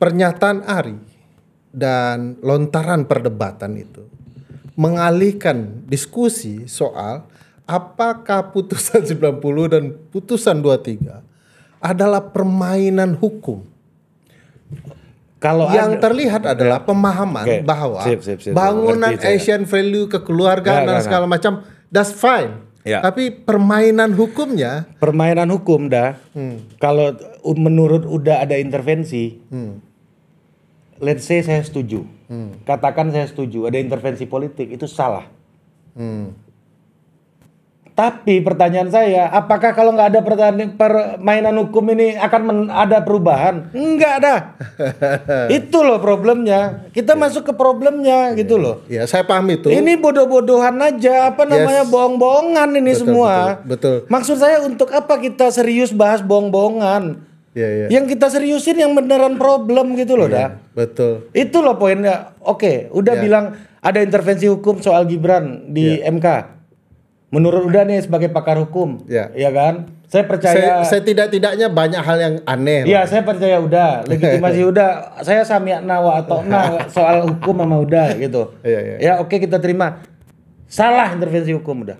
pernyataan Ari dan lontaran perdebatan itu mengalihkan diskusi soal apakah putusan 90 dan putusan 23 adalah permainan hukum. Kalau yang terlihat adalah pemahaman bahwa bangunan Asian value kekeluargaan dan segala macam, that's fine. Ya. Tapi permainan hukumnya, permainan hukum kalau menurut udah ada intervensi, let's say saya setuju, katakan saya setuju ada intervensi politik, itu salah. Tapi pertanyaan saya, apakah kalau nggak ada permainan hukum ini akan ada perubahan? Enggak ada. Itu loh problemnya. Kita masuk ke problemnya gitu loh. Ya, saya paham itu. Ini bodoh-bodohan aja, bohong-bohongan ini semua. Betul. Maksud saya untuk apa kita serius bahas bohong-bohongan? Ya. Yang kita seriusin yang beneran problem gitu loh, Betul. Itu loh poinnya. Oke, udah bilang ada intervensi hukum soal Gibran di MK. Menurut Uda nih sebagai pakar hukum, ya kan? Saya percaya. Saya tidak-tidaknya banyak hal yang aneh. Iya, saya percaya Uda, legitimasi Uda. Saya sami'na wa ata'na soal hukum sama Uda gitu. Iya. Ya oke, kita terima. Salah intervensi hukum Uda.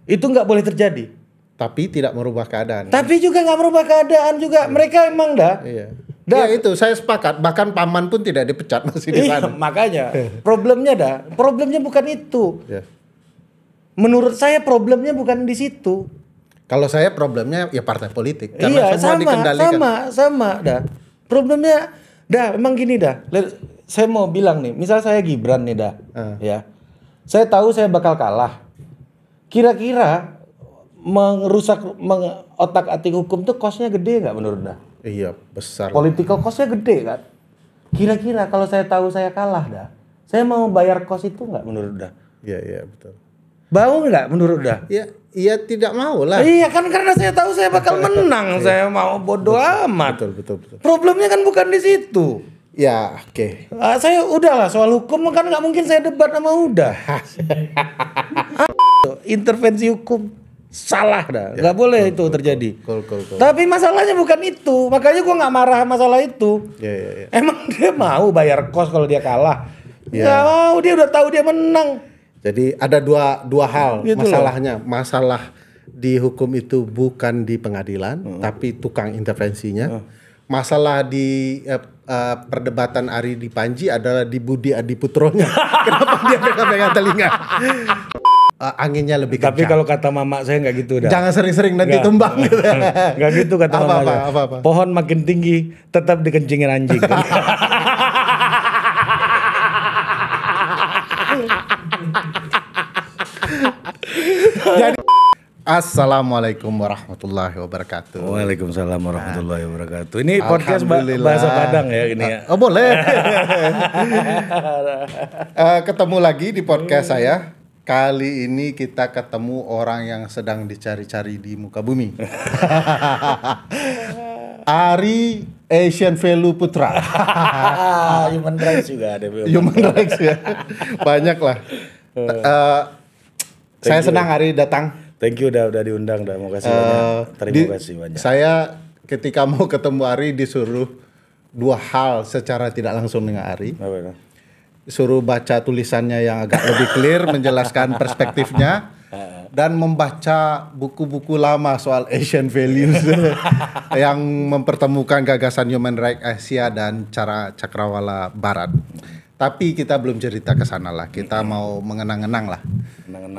Itu nggak boleh terjadi. Tapi tidak merubah keadaan. Tapi juga nggak merubah keadaan juga. Mereka emang Iya. Ya itu saya sepakat. Bahkan paman pun tidak dipecat masih di sana. Makanya problemnya bukan itu. Ya. Menurut saya problemnya bukan di situ. Kalau saya problemnya ya partai politik karena semua dikendalikan. Sama. Problemnya emang gini saya mau bilang nih, misal saya Gibran nih ya. Saya tahu saya bakal kalah. Kira-kira merusak otak-atik hukum tuh cost-nya gede enggak menurut Iya, besar. Political cost-nya gede kan? Kira-kira kalau saya tahu saya kalah saya mau bayar cost itu enggak menurut Iya, betul. Bau nggak menurut Iya tidak mau lah. Iya kan karena saya tahu saya bakal menang. Saya mau bodoh amat. Betul. Problemnya kan bukan di situ. Ya oke. Saya udahlah soal hukum kan nggak mungkin saya debat sama Uda. Intervensi hukum salah nggak boleh itu terjadi. Cool. Tapi masalahnya bukan itu. Makanya gua nggak marah masalah itu. Ya. Emang dia mau bayar kos kalau dia kalah? Nggak mau. Dia udah tahu dia menang. Jadi ada dua hal gitu masalahnya. Masalah di hukum itu bukan di pengadilan, tapi tukang intervensinya. Masalah di perdebatan Ari di Panji adalah di Budi Adiputronya. Kenapa dia pegang telinga? Anginnya lebih kencang. Tapi kalau kata mama saya nggak gitu Jangan sering-sering nanti tumbang. Nggak gitu kata mama saya. Apa? Pohon makin tinggi tetap dikencingin anjing. Jadi Assalamualaikum warahmatullahi wabarakatuh. Waalaikumsalam warahmatullahi wabarakatuh. Ini podcast bahasa Padang ya ini ya. Oh boleh. Ketemu lagi di podcast saya. Kali ini kita ketemu orang yang sedang dicari-cari di muka bumi. Ari Asian Value Putra. Human rights juga ada. Human rights ya. Banyak lah. Saya senang Ari datang. Thank you udah diundang mau kasih banyak. Terima kasih banyak. Saya ketika mau ketemu Ari disuruh dua hal secara tidak langsung dengan Ari. Apa? Suruh baca tulisannya yang agak lebih clear menjelaskan perspektifnya dan membaca buku-buku lama soal Asian values yang mempertemukan gagasan human rights Asia dan cara cakrawala barat. Tapi kita belum cerita ke sana lah. Kita mau mengenang-enang lah.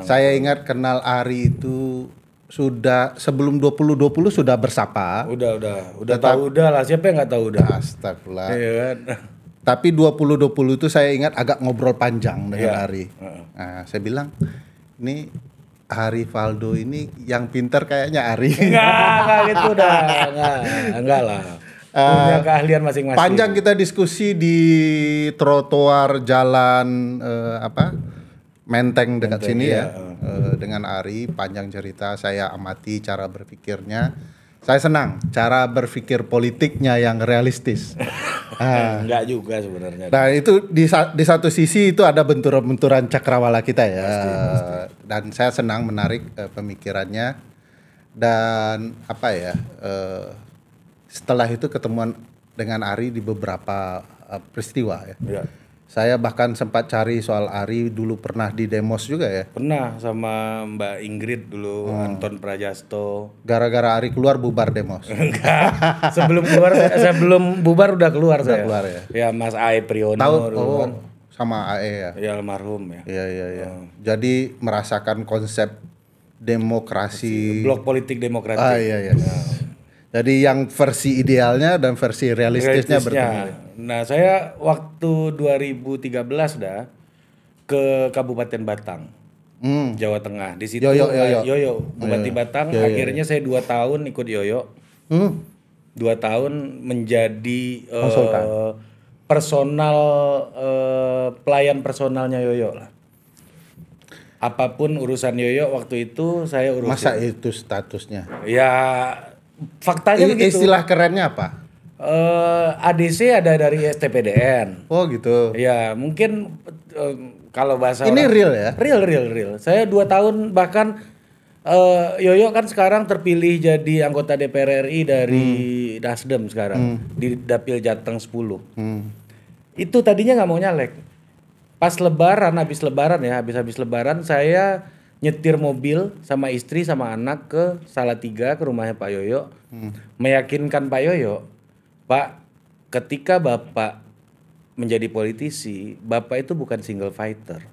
Saya ingat kenal Ari itu sudah sebelum 2020 sudah bersapa. Udah tahu lah. Siapa yang nggak tahu udah? Astagfirullah. Iya kan? Tapi 2020 itu saya ingat agak ngobrol panjang dengan Ari. Nah, saya bilang, ini Ari Valdo ini yang pintar kayaknya Ari. Enggak gitu dah. Enggak lah. Punya keahlian masing-masing. Panjang kita diskusi di trotoar jalan Menteng dekat sini ya. Dengan Ari, panjang cerita, saya amati cara berpikirnya. Saya senang cara berpikir politiknya yang realistis. Enggak juga sebenarnya. Nah itu di satu sisi itu ada benturan-benturan cakrawala kita ya. Pasti. Dan saya senang menarik pemikirannya. Dan setelah itu ketemuan dengan Ari di beberapa peristiwa ya. Ya. Saya bahkan sempat cari soal Ari, dulu pernah di Demos juga ya. Pernah sama Mbak Ingrid dulu, Anton Prajasto. Gara-gara Ari keluar bubar Demos. Enggak. Sebelum bubar udah keluar saya. Keluar ya. Ya Mas Ae Priyono Tahu dulu kan. sama AE ya. Ya almarhum ya. Iya. Jadi merasakan konsep demokrasi. Blok politik demokrasi. Iya. Jadi yang versi idealnya dan versi realistisnya bertemu. Nah, saya waktu 2013 dah ke Kabupaten Batang, Jawa Tengah. Di situ Yoyo, Bupati Batang. Akhirnya saya 2 tahun ikut Yoyo. 2 tahun menjadi personal pelayan personalnya Yoyo lah. Apapun urusan Yoyo waktu itu saya urusin. Masa itu statusnya? Ya faktanya begitu. Istilah kerennya apa? ADC ada dari STPDN. Oh gitu. Ya mungkin kalau bahasa ini orang, real ya? Real. Saya 2 tahun bahkan Yoyo kan sekarang terpilih jadi anggota DPR RI dari Nasdem sekarang di Dapil Jateng 10. Itu tadinya nggak mau nyalek. Pas Lebaran, habis Lebaran saya nyetir mobil sama istri sama anak ke Salatiga ke rumahnya Pak Yoyo, meyakinkan Pak Yoyo, Pak, ketika Bapak menjadi politisi, Bapak itu bukan single fighter.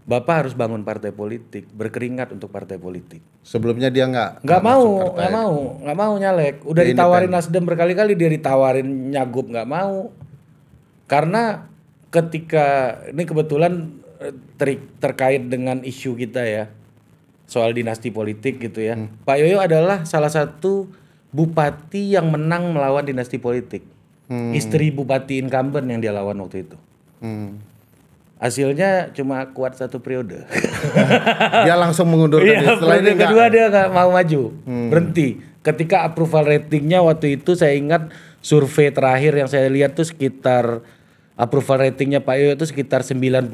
Bapak harus bangun partai politik, berkeringat untuk partai politik. Sebelumnya dia nggak mau nyalek. Udah ditawarin Nasdem berkali-kali, dia ditawarin Nyagup nggak mau. Karena ketika ini kebetulan terkait dengan isu kita ya, soal dinasti politik gitu ya. Pak Yoyo adalah salah satu bupati yang menang melawan dinasti politik. Istri bupati incumbent yang dia lawan waktu itu. Hasilnya cuma kuat 1 periode. Dia langsung mengundurkan diri. Setelah periode kedua dia nggak mau maju, berhenti. Ketika approval ratingnya waktu itu saya ingat survei terakhir yang saya lihat tuh sekitar approval ratingnya Pak Yoyo itu sekitar 93%.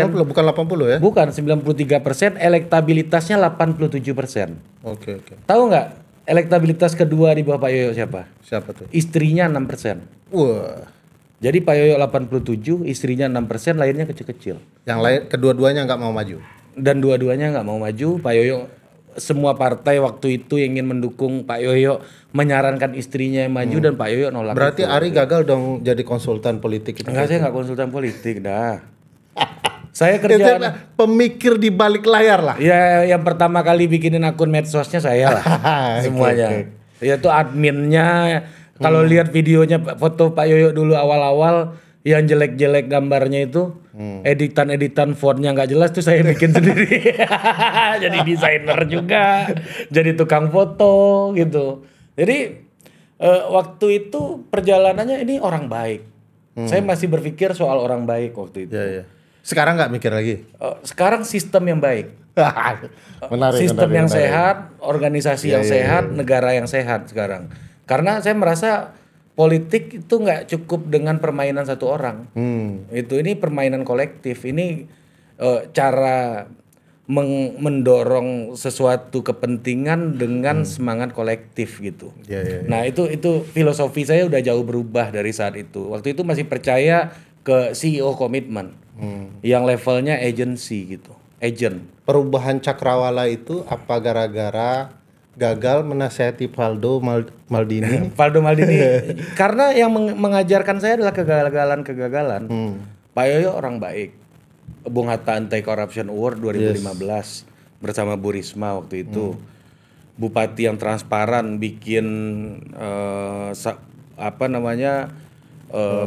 Oh, bukan 80 ya? Bukan 93%, elektabilitasnya 87%. Oke. Tahu nggak elektabilitas kedua di bawah Pak Yoyo siapa? Siapa tuh? Istrinya 6%. Wah. Jadi Pak Yoyo 87, istrinya 6%, lainnya kecil-kecil. Yang lain kedua-duanya nggak mau maju. Dan dua-duanya nggak mau maju. Pak Yoyo, semua partai waktu itu yang ingin mendukung Pak Yoyo menyarankan istrinya yang maju dan Pak Yoyo nolak. Berarti Ari gagal dong jadi konsultan politik itu. Enggak, saya nggak konsultan politik dah. Saya kerja pemikir di balik layar lah. Ya, yang pertama kali bikinin akun medsosnya saya lah. Semuanya. Ya itu adminnya. Kalau lihat videonya foto Pak Yoyo dulu awal-awal yang jelek-jelek gambarnya itu, editan fontnya nggak jelas tuh saya bikin sendiri. Jadi desainer juga, jadi tukang foto gitu. Jadi waktu itu perjalanannya ini orang baik. Saya masih berpikir soal orang baik waktu itu. Ya. Sekarang nggak mikir lagi? Sekarang sistem yang baik. Sistem yang sehat, organisasi yang sehat, negara yang sehat sekarang. Karena saya merasa politik itu nggak cukup dengan permainan satu orang. Ini permainan kolektif. Ini cara mendorong sesuatu kepentingan dengan semangat kolektif gitu. Nah itu filosofi saya udah jauh berubah dari saat itu. Waktu itu masih percaya ke CEO komitmen, yang levelnya agency gitu, agent. Perubahan cakrawala itu apa gara-gara gagal menasihati Valdo Maldini? Valdo Maldini, karena yang mengajarkan saya adalah kegagalan. Pak Yoyo orang baik. Bung Hatta Anti Corruption Award 2015 bersama Bu Risma waktu itu. Bupati yang transparan, bikin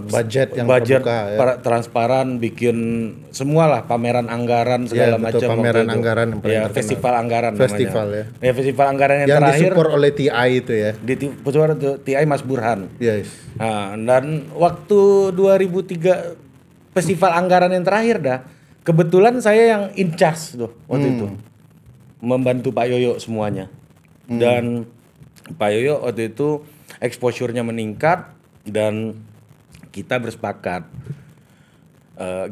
budget yang terbuka, ya. Transparan, bikin semualah pameran anggaran segala macam. Pameran anggaran yang paling terkenal. Festival anggaran festival namanya. Ya festival anggaran yang terakhir disupport oleh TI itu ya. Disupport TI Mas Burhan. Yes. Nah, dan waktu 2003 festival anggaran yang terakhir dah, kebetulan saya yang in charge tuh waktu itu. Membantu Pak Yoyo semuanya. Dan Pak Yoyo waktu itu exposure-nya meningkat dan kita bersepakat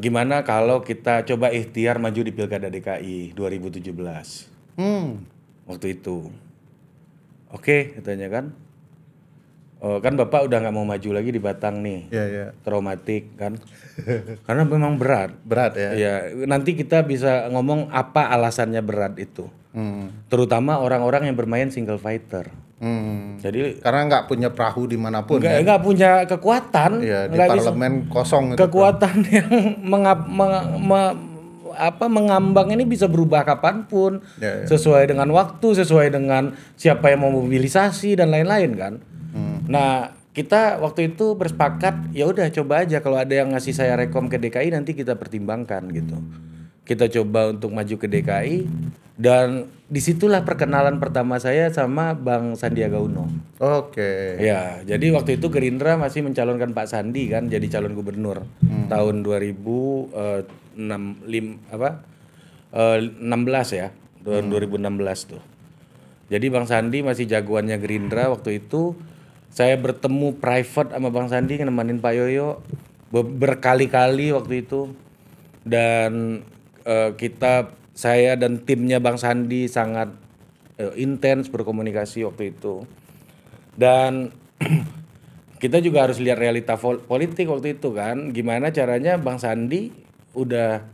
gimana kalau kita coba ikhtiar maju di Pilkada DKI 2017. Waktu itu. Oke, katanya kan. kan Bapak udah nggak mau maju lagi di Batang nih. Iya. Traumatik kan. Karena memang berat. Berat ya. Ya, nanti kita bisa ngomong apa alasannya berat itu. Terutama orang-orang yang bermain single fighter. Jadi Karena nggak punya perahu dimanapun ya. nggak punya kekuatan. Iya, di nggak bisa- parlemen kosong itu. kekuatan yang mengambang ini bisa berubah kapanpun, Ya. sesuai dengan waktu, sesuai dengan siapa yang mau mobilisasi dan lain-lain kan. Nah, kita waktu itu bersepakat ya udah coba aja kalau ada yang ngasih saya rekom ke DKI nanti kita pertimbangkan gitu. Kita coba untuk maju ke DKI dan disitulah perkenalan pertama saya sama Bang Sandiaga Uno. Oke. Ya, jadi waktu itu Gerindra masih mencalonkan Pak Sandi kan jadi calon gubernur tahun 2016 ya, tahun 2016 tuh. Jadi Bang Sandi masih jagoannya Gerindra waktu itu. Saya bertemu private sama Bang Sandi nemenin Pak Yoyo berkali-kali waktu itu. Dan saya dan timnya Bang Sandi sangat intens berkomunikasi waktu itu. Dan kita juga harus lihat realita politik waktu itu kan. Gimana caranya Bang Sandi udah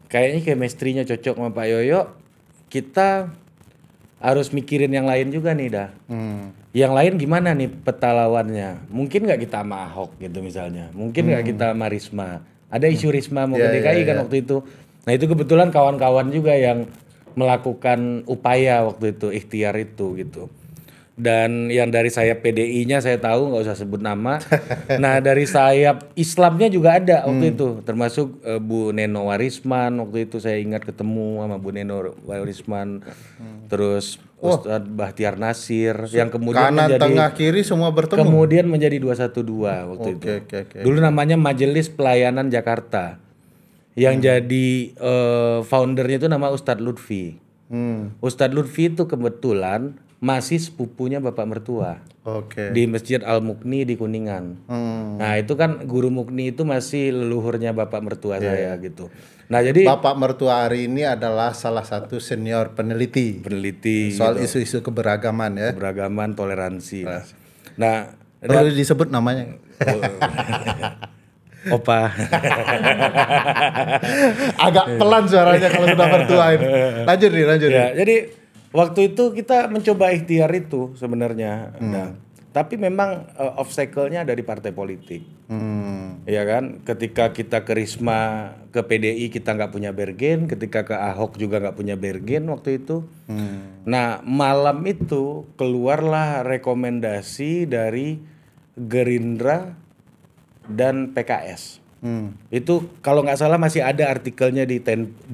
kayaknya chemistry-nya cocok sama Pak Yoyo. Kita harus mikirin yang lain juga nih dah. Yang lain gimana nih peta lawannya? Mungkin nggak kita sama Ahok gitu misalnya. Mungkin nggak kita sama Risma. Ada isu Risma mau ke DKI kan waktu itu. Nah itu kebetulan kawan-kawan juga yang melakukan upaya waktu itu, ikhtiar itu gitu. Dan yang dari sayap PDI-nya saya tahu, nggak usah sebut nama. Nah dari sayap Islamnya juga ada waktu itu, termasuk Bu Neno Warisman waktu itu saya ingat ketemu sama Bu Neno Warisman, terus Ustadz Bahtiar Nasir yang kemudian Kanan, menjadi tengah, kiri semua bertemu. kemudian menjadi 212 waktu itu. Oke. Dulu namanya Majelis Pelayanan Jakarta, yang jadi foundernya itu nama Ustadz Lutfi. Ustadz Lutfi itu kebetulan masih sepupunya bapak mertua Oke. di Masjid Al Mukni di Kuningan. Nah itu kan guru Mukni itu masih leluhurnya bapak mertua saya gitu. Nah jadi Bapak mertua Ari ini adalah salah satu senior peneliti soal isu-isu keberagaman ya. keberagaman, toleransi. Nah Perlu disebut namanya. Opa. Agak pelan suaranya kalau sudah mertua ini. Lanjut nih. Ya, jadi waktu itu kita mencoba ikhtiar itu sebenarnya. Nah, tapi memang obstacle-nya dari partai politik. Ya kan, ketika kita ke Risma, ke PDI kita nggak punya bergen, ketika ke Ahok juga nggak punya bergen waktu itu. Nah, malam itu keluarlah rekomendasi dari Gerindra dan PKS. Itu kalau nggak salah masih ada artikelnya di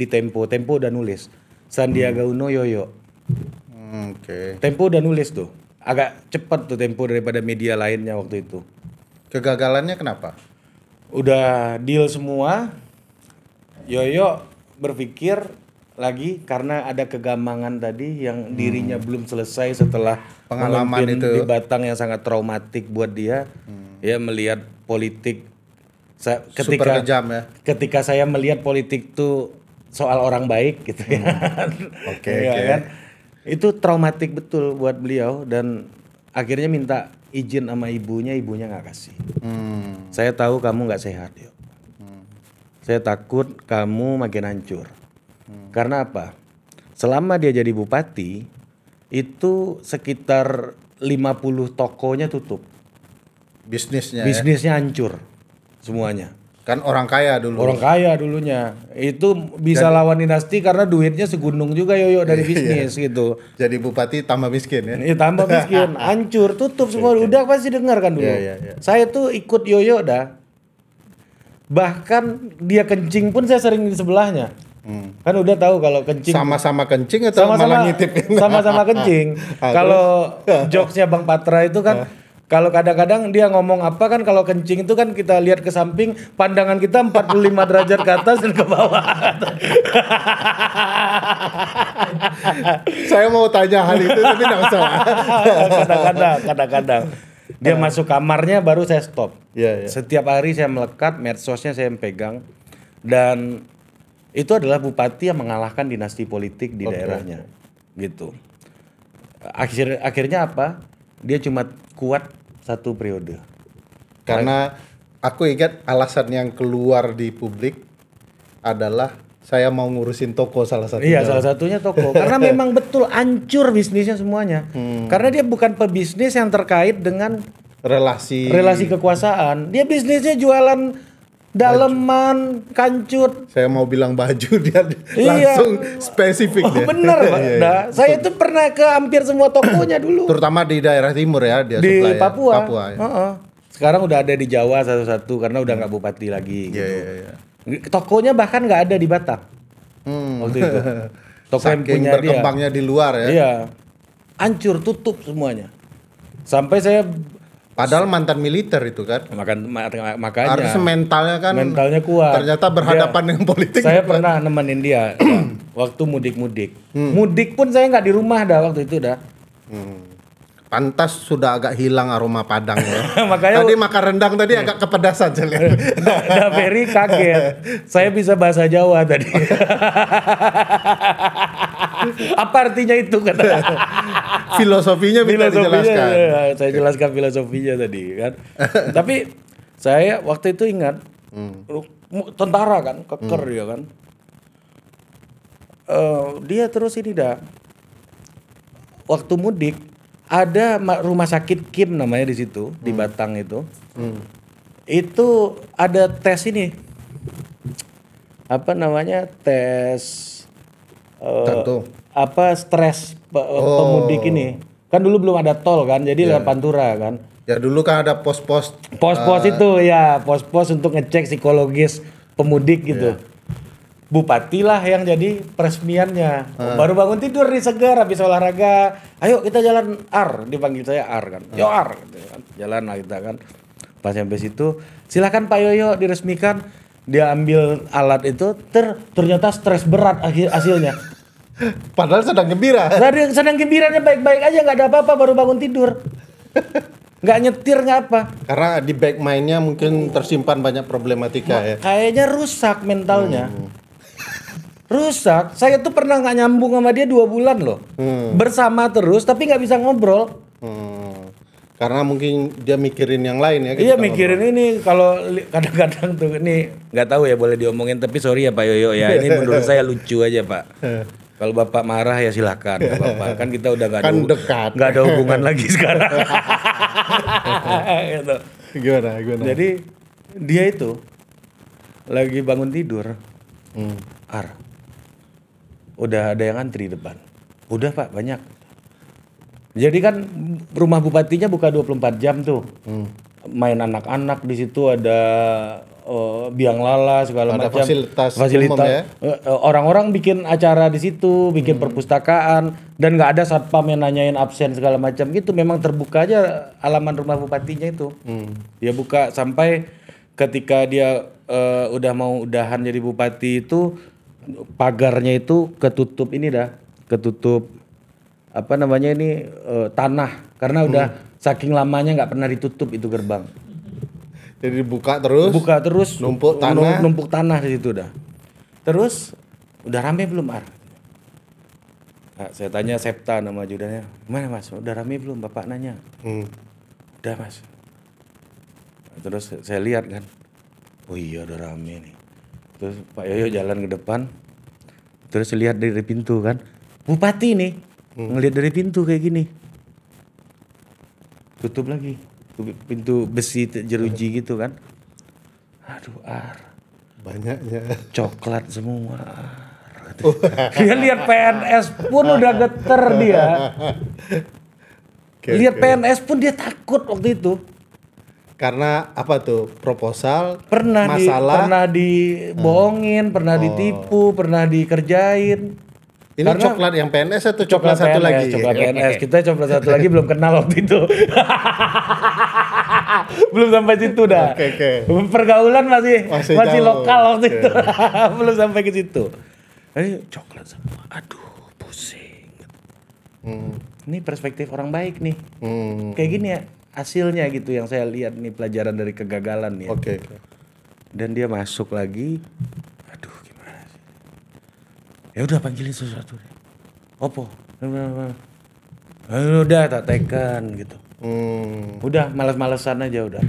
Tempo udah nulis. Sandiaga Uno Yoyo. Oke. Tempo udah nulis tuh. Agak cepat tuh Tempo daripada media lainnya waktu itu. Kegagalannya kenapa? Udah deal semua. Yoyo berpikir lagi karena ada kegamangan tadi yang dirinya belum selesai setelah Pengalaman memimpin itu. di Batang yang sangat traumatik buat dia. Ya melihat politik Super kejam ya. ketika saya melihat politik tuh soal orang baik gitu ya. Oke. Kan? Itu traumatik betul buat beliau dan akhirnya minta izin sama ibunya nggak kasih. Saya tahu kamu nggak sehat, yuk. Saya takut kamu makin hancur. Karena apa? Selama dia jadi bupati itu sekitar 50 tokonya tutup. Bisnisnya. Bisnisnya hancur semuanya. Kan orang kaya dulu. Orang kaya dulunya. Itu bisa lawan dinasti karena duitnya segunung juga Yoyo dari bisnis gitu. Jadi bupati tambah miskin ya. Ini tambah miskin, hancur, tutup semua. Udah pasti dengar kan dulu. Iya. Saya tuh ikut Yoyo dah. Bahkan dia kencing pun saya sering di sebelahnya. Kan udah tahu kalau kencing Sama-sama kencing atau malah ngintip? sama-sama kencing. Kalau jokesnya Bang Patra itu kan kalau kadang-kadang dia ngomong apa kan kalau kencing itu kan kita lihat ke samping, pandangan kita 45 derajat ke atas dan ke bawah. Saya mau tanya hal itu tapi nggak usah. Kadang-kadang dia masuk kamarnya baru saya stop. Iya. Setiap hari saya melekat, medsosnya saya pegang dan itu adalah bupati yang mengalahkan dinasti politik di daerahnya. Gitu. Akhirnya apa? Dia cuma kuat 1 periode. Karena aku ingat alasan yang keluar di publik adalah saya mau ngurusin toko salah satunya. Iya, salah satunya toko. Karena memang betul hancur bisnisnya semuanya. Karena dia bukan pebisnis yang terkait dengan relasi kekuasaan. Dia bisnisnya jualan daleman, kancut. Saya mau bilang baju dia Iya. langsung spesifik Oh, dia. bener, Pak. Iya, iya. Nah, saya itu pernah ke hampir semua tokonya dulu. Terutama di daerah timur ya dia Di supply ya. Papua. Ya. Heeh. Sekarang udah ada di Jawa satu-satu karena udah nggak bupati lagi. Iya, Gitu. iya, iya. Tokonya bahkan nggak ada di Batam waktu itu. Toko yang Saking punya dia. berkembangnya di luar ya. Iya, hancur, tutup semuanya. Sampai saya Padahal mantan militer itu kan. makanya Harus mentalnya kan. mentalnya kuat. Ternyata berhadapan dengan politik. Saya pernah nemenin dia ya, waktu mudik. Mudik pun saya nggak di rumah dah waktu itu dah. Pantas sudah agak hilang aroma Padang ya. Makanya Tadi makan rendang tadi agak kepedasan saya lihat. Dah Ferry kaget. Saya bisa bahasa Jawa tadi. Apa artinya itu kata? Filosofinya bisa dijelaskan. Ya, saya jelaskan filosofinya tadi kan. Tapi saya waktu itu ingat tentara kan, keker ya kan. Dia terus ini dah. Waktu mudik ada rumah sakit Kim namanya di situ di Batang itu. Itu ada tes ini. Apa namanya? Tes Tentu. apa stres pemudik ini. Kan dulu belum ada tol kan, jadi lewat Pantura kan. Ya dulu kan ada pos-pos. Pos-pos itu ya, pos-pos untuk ngecek psikologis pemudik gitu. Bupati lah yang jadi peresmiannya. Baru bangun tidur nih segar habis olahraga. Ayo kita jalan Ar, dipanggil saya Ar kan. Yo Ar, gitu kan. Jalan lah kita kan. Pas sampai situ, silakan Pak Yoyo diresmikan. Dia ambil alat itu, ternyata stres berat hasilnya. Padahal sedang gembira. Sedang gembiranya baik-baik aja, nggak ada apa-apa, baru bangun tidur. Nggak nyetir, nggak apa. Karena di back mind-nya mungkin tersimpan banyak problematika ya. Kayaknya rusak mentalnya. Rusak. Saya tuh pernah nggak nyambung sama dia 2 bulan loh. Bersama terus, tapi nggak bisa ngobrol. Karena mungkin dia mikirin yang lain ya. Iya mikirin ini kalau kadang-kadang tuh ini nggak tahu ya boleh diomongin tapi sorry ya Pak Yoyo ya ini menurut saya lucu aja Pak. Kalau Bapak marah ya silakan nggak apa-apa kan kita udah nggak ada hubungan lagi sekarang. Gitu. Gimana? Jadi dia itu lagi bangun tidur, Ar, udah ada yang antri depan. Udah Pak banyak. Jadi kan rumah bupatinya buka 24 jam tuh. Main anak-anak di situ ada biang lala segala ada macam. Fasilitas. Umum ya? Orang-orang bikin acara di situ, bikin perpustakaan dan nggak ada satpam yang nanyain absen segala macam gitu. Memang terbuka aja halaman rumah bupatinya itu. Dia buka sampai ketika dia udah mau udahan jadi bupati itu pagarnya itu ketutup ini dah, ketutup apa namanya ini tanah karena udah saking lamanya nggak pernah ditutup itu gerbang. Jadi buka terus numpuk tanah di situ dah. Terus udah rame belum Ar? Nah, saya tanya Septa nama ajudannya, mana Mas? Udah rame belum? Bapak nanya. Udah Mas. Terus saya lihat kan, oh iya udah rame nih. Terus Pak Yoyo jalan ke depan, terus lihat dari pintu kan, Bupati nih. Ngelihat dari pintu kayak gini, tutup lagi pintu besi jeruji gitu kan. Aduh Ar, banyaknya coklat semua. Dia lihat PNS pun udah geter dia. Lihat PNS pun dia takut waktu itu. Karena apa tuh proposal pernah dibohongin, pernah ditipu, pernah dikerjain. Ini karena coklat yang PNS atau coklat PNS, satu lagi? Coklat PNS. Kita coklat satu lagi belum kenal waktu itu. Belum sampai situ dah. Okay. Pergaulan masih lokal waktu itu. Belum sampai ke situ. Ini coklat semua. Aduh, pusing. Ini perspektif orang baik nih. Kayak gini ya hasilnya gitu yang saya lihat nih pelajaran dari kegagalan nih. Oke. Dan dia masuk lagi. Ya udah panggilin sesuatu. Opo? Udah tak tekan gitu. Udah malas-malesan aja udah.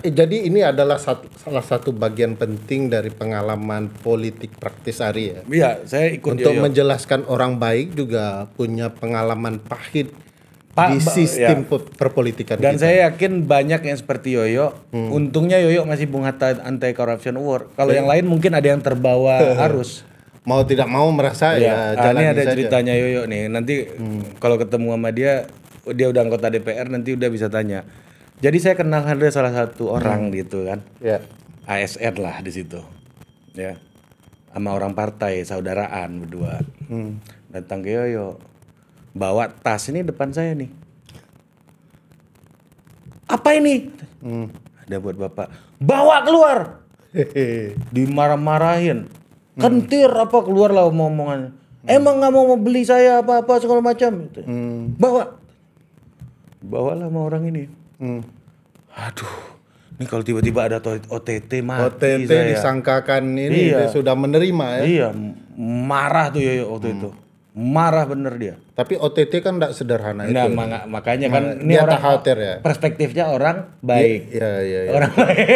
Jadi ini adalah salah satu bagian penting dari pengalaman politik praktis Ari ya. Iya, saya ikut Untuk Yoyo. menjelaskan orang baik juga punya pengalaman pahit di sistem perpolitikan Dan kita. saya yakin banyak yang seperti Yoyo. Untungnya Yoyo masih Bung Hatta Anti Corruption Award. Kalau yang lain mungkin ada yang terbawa arus. Mau tidak mau merasa ya Ini jalani ada saja. ceritanya Yoyo nih. Nanti kalau ketemu sama dia udah anggota DPR, nanti udah bisa tanya. Jadi saya kenal ada salah satu orang gitu kan. Ya. ASN lah di situ. Ya. Sama orang partai, saudaraan berdua. Datang ke Yoyo. Bawa tas ini depan saya nih. Apa ini? Ada buat Bapak. Bawa keluar. Dimarah-marahin. Kentir apa keluar lah omongannya. Emang nggak mau beli saya apa-apa segala macam. Bawalah sama orang ini. Aduh, ini kalau tiba-tiba ada OTT mati OTT saya. disangkakan ini Iya. dia sudah menerima ya. Iya, marah tuh Yoyo waktu itu. Marah bener dia. Tapi OTT kan tidak sederhana Nah, itu. makanya kan ini Dia orang tak khawatir ya. perspektifnya orang baik. Iya. Orang baik.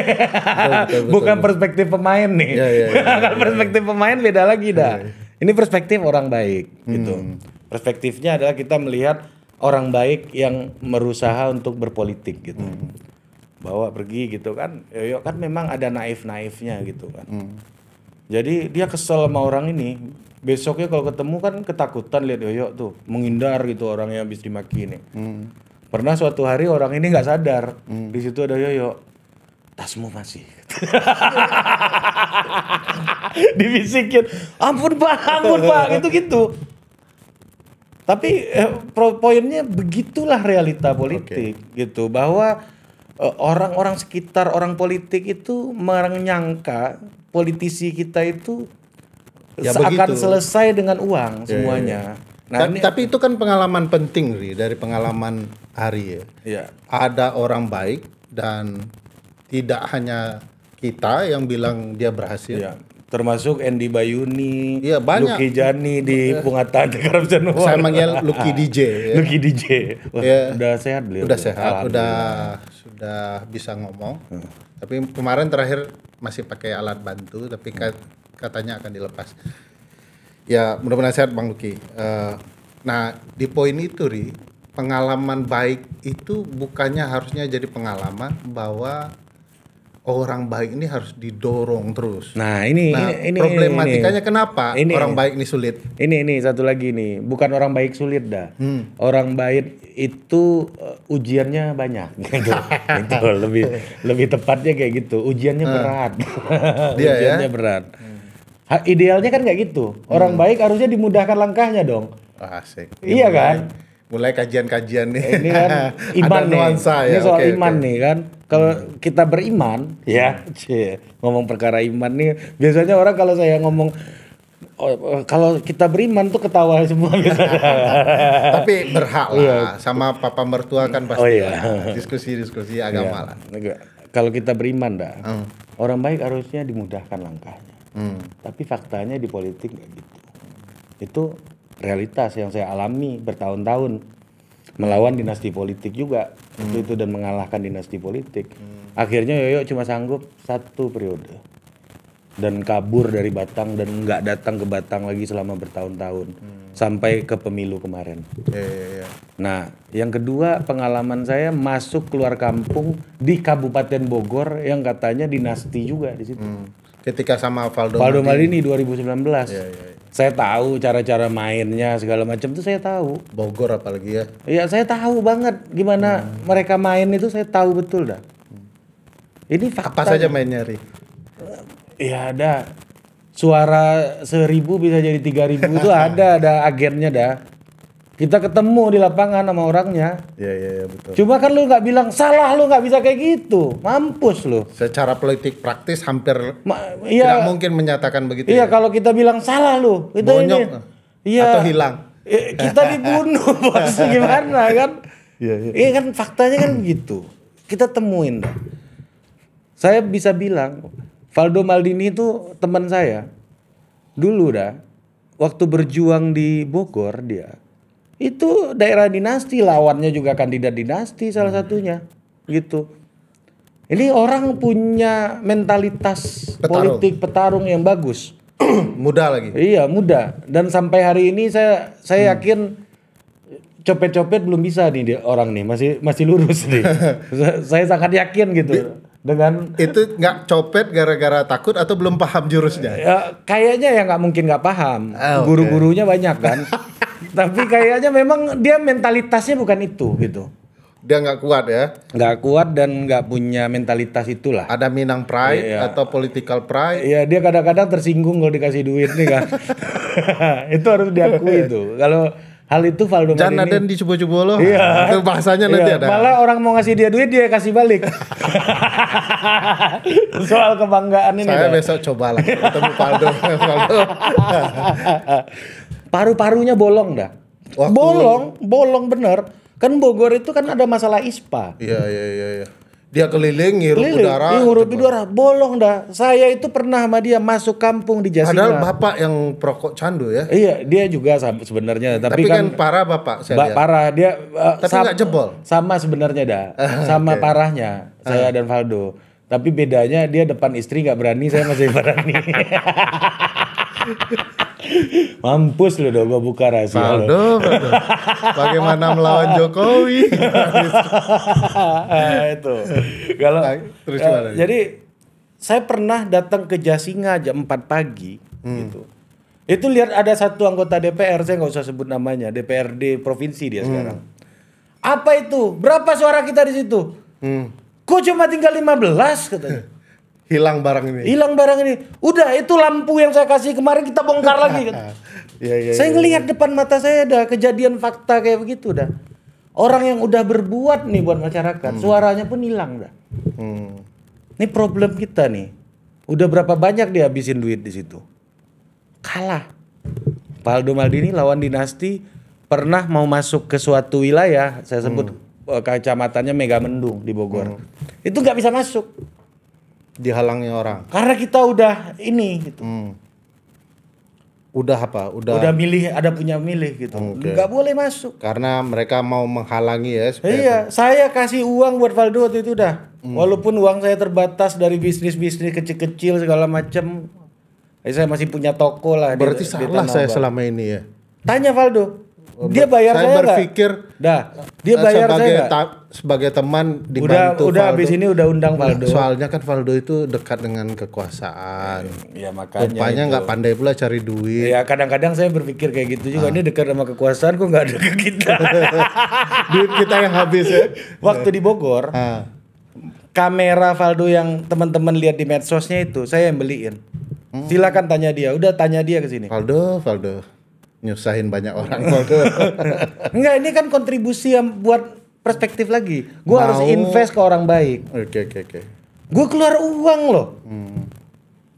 Betul. Bukan perspektif pemain nih. Iya. Kalau perspektif pemain beda lagi dah. Ini perspektif orang baik gitu. Perspektifnya adalah kita melihat orang baik yang berusaha untuk berpolitik gitu. Bawa pergi gitu kan. Yoyo kan memang ada naif-naifnya gitu kan. Jadi dia kesel sama orang ini. Besoknya kalau ketemu kan ketakutan lihat Yoyo tuh. Menghindar gitu orang yang habis dimaki ini. Pernah suatu hari orang ini nggak sadar. Di situ ada Yoyo. Tasmu masih. Dibisikin. Ampun pak, gitu. Tapi poinnya begitulah realita politik gitu. Bahwa orang-orang sekitar orang politik itu menyangka politisi kita itu seakan selesai dengan uang semuanya. Nah, tapi itu kan pengalaman penting Ri, dari pengalaman Ari ya. Iya. Ada orang baik dan tidak hanya kita yang bilang dia berhasil. Iya. Termasuk Andy Bayuni, Iya, banyak. Lucky Jani di Pungatan Corruption Award. Saya manggil Lucky DJ ya. Lucky DJ. Wah, Ya. udah sehat beliau. Udah sehat, sudah bisa ngomong. Tapi kemarin terakhir masih pakai alat bantu, tapi katanya akan dilepas. Ya mudah-mudahan sehat Bang Lucky. Nah di poin itu Ri, pengalaman baik itu bukannya harusnya jadi pengalaman bahwa orang baik ini harus didorong terus. Nah ini problematikanya kenapa ini, orang baik ini sulit? Ini satu lagi nih, bukan orang baik sulit dah. Orang baik itu ujiannya banyak gitu. Itu lebih tepatnya kayak gitu. Ujiannya berat. Ujiannya berat. Idealnya kan nggak gitu. Orang baik harusnya dimudahkan langkahnya dong. Asik. Iya kan? Mulai kajian-kajian nih. Ini kan iman nih. Ini soal iman nih kan. Kalau kita beriman, ya, ngomong perkara iman nih. Biasanya orang kalau saya ngomong kalau kita beriman tuh ketawa semua biasanya. Tapi berhak lah sama papa mertua kan pasti diskusi-diskusi agama lah. Kalau kita beriman dah, orang baik harusnya dimudahkan langkahnya. Tapi faktanya di politik nggak gitu. Itu realitas yang saya alami bertahun-tahun melawan dinasti politik juga itu dan mengalahkan dinasti politik. Akhirnya Yoyo cuma sanggup 1 periode dan kabur dari Batang dan nggak datang ke Batang lagi selama bertahun-tahun sampai ke pemilu kemarin. Nah, yang kedua pengalaman saya masuk keluar kampung di Kabupaten Bogor yang katanya dinasti juga di situ. Ketika sama Valdo Maldini 2019. Saya tahu cara-cara mainnya segala macam itu saya tahu. Bogor apalagi ya. Iya, saya tahu banget gimana mereka main itu, saya tahu betul dah. Ini fakta. Apa saja mainnya Ri? Ya ada suara 1000 bisa jadi 3000 itu ada agennya dah. Kita ketemu di lapangan sama orangnya. Iya betul. Cuma kan lu nggak bilang salah, lu nggak bisa kayak gitu, mampus lu. Secara politik praktis hampir tidak mungkin menyatakan begitu. Iya, kalau kita bilang salah lu, itu bonyok iya, atau hilang. Kita dibunuh bos, gimana kan? Iya kan faktanya kan begitu. Kita temuin dah. Saya bisa bilang Valdo Maldini itu teman saya dulu dah. Waktu berjuang di Bogor dia Itu daerah dinasti, lawannya juga kandidat dinasti salah satunya, gitu. Ini orang punya mentalitas politik petarung yang bagus. Muda lagi. Iya, muda. Dan sampai hari ini saya yakin copet-copet belum bisa nih orang nih, masih lurus nih. Saya sangat yakin gitu. Dengan itu nggak copet gara-gara takut atau belum paham jurusnya? Ya, kayaknya ya nggak mungkin nggak paham. Okay. Guru-gurunya banyak kan. Tapi kayaknya memang dia mentalitasnya bukan itu gitu. Dia nggak kuat ya? Nggak kuat dan nggak punya mentalitas itulah. Ada Minang pride atau political pride? Iya, dia kadang-kadang tersinggung kalau dikasih duit nih kan. Itu harus diakui itu. Kalau hal itu Valdo Maldini. Jangan ada yang dicoba-coba loh. Iya. Itu bahasanya nanti ada. Malah orang mau ngasih dia duit dia kasih balik. Soal kebanggaan ini. Saya besok coba lah ketemu Valdo. Paru-parunya bolong dah. Bolong bener. Kan Bogor itu kan ada masalah ISPA. Iya. Dia keliling ngirup udara. Bolong dah. Saya itu pernah sama dia masuk kampung di Jasinga. Padahal bapak yang perokok candu ya. Iya, dia juga sebenarnya. Tapi kan parah bapak saya lihat. Parah dia. Tapi nggak jebol. Sama sebenarnya dah. Sama parahnya saya dan Valdo. Tapi bedanya dia depan istri nggak berani, saya masih berani. Mampus lu dong, gua buka rahasia. Valdo. Bagaimana melawan Jokowi? Itu. Kalau jadi saya pernah datang ke Jasinga jam 4 pagi gitu. Itu lihat ada satu anggota DPR, saya nggak usah sebut namanya, DPRD provinsi dia sekarang. Apa itu? Berapa suara kita di situ? Kok cuma tinggal 15 katanya. Hilang barang ini. Udah itu lampu yang saya kasih kemarin kita bongkar lagi. Saya ngelihat depan mata saya ada kejadian fakta kayak begitu dah. Orang yang udah berbuat nih buat masyarakat, suaranya pun hilang dah. Ini problem kita nih. Udah berapa banyak dia habisin duit di situ. Kalah. Valdo Maldini lawan dinasti pernah mau masuk ke suatu wilayah, saya sebut kecamatannya Megamendung di Bogor. Itu nggak bisa masuk. Dihalangi orang. Karena kita udah ini gitu. Udah apa? Udah milih, ada punya milih gitu. Nggak boleh masuk. Karena mereka mau menghalangi ya. Iya, saya kasih uang buat Valdo waktu itu dah. Walaupun uang saya terbatas dari bisnis-bisnis kecil-kecil segala macam. Saya masih punya toko lah. Berarti salah saya selama ini ya. Tanya Valdo. Dia bayar saya nggak? Berpikir dia bayar saya nggak? Sebagai teman dibantu udah Valdo. Abis ini udah undang Valdo. Soalnya kan Valdo itu dekat dengan kekuasaan. Ya makanya. Rupanya nggak pandai pula cari duit. Ya kadang-kadang saya berpikir kayak gitu juga. Ini dekat sama kekuasaan kok nggak ada ke kita. Duit kita yang habis ya. Waktu di Bogor, kamera Valdo yang teman-teman lihat di medsosnya itu saya yang beliin. Silakan tanya dia. Udah tanya dia ke sini. Valdo. Nyusahin banyak orang. Enggak, ini kan kontribusi yang buat perspektif lagi. Gue harus invest ke orang baik. Oke. Gue keluar uang loh.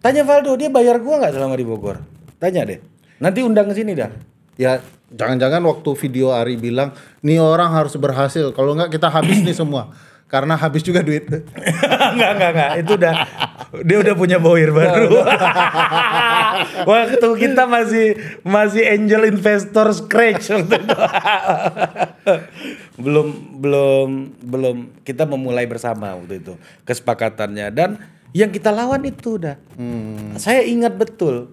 Tanya Valdo, dia bayar gue nggak selama di Bogor? Tanya deh. Nanti undang ke sini dah. Ya, jangan-jangan waktu video Ari bilang, nih orang harus berhasil. Kalau nggak kita habis nih semua. Karena habis juga duit. Enggak. Itu dia udah punya bauir baru. Waktu kita masih angel investor scratch waktu itu. belum kita memulai bersama waktu itu kesepakatannya, dan yang kita lawan itu udah. Saya ingat betul.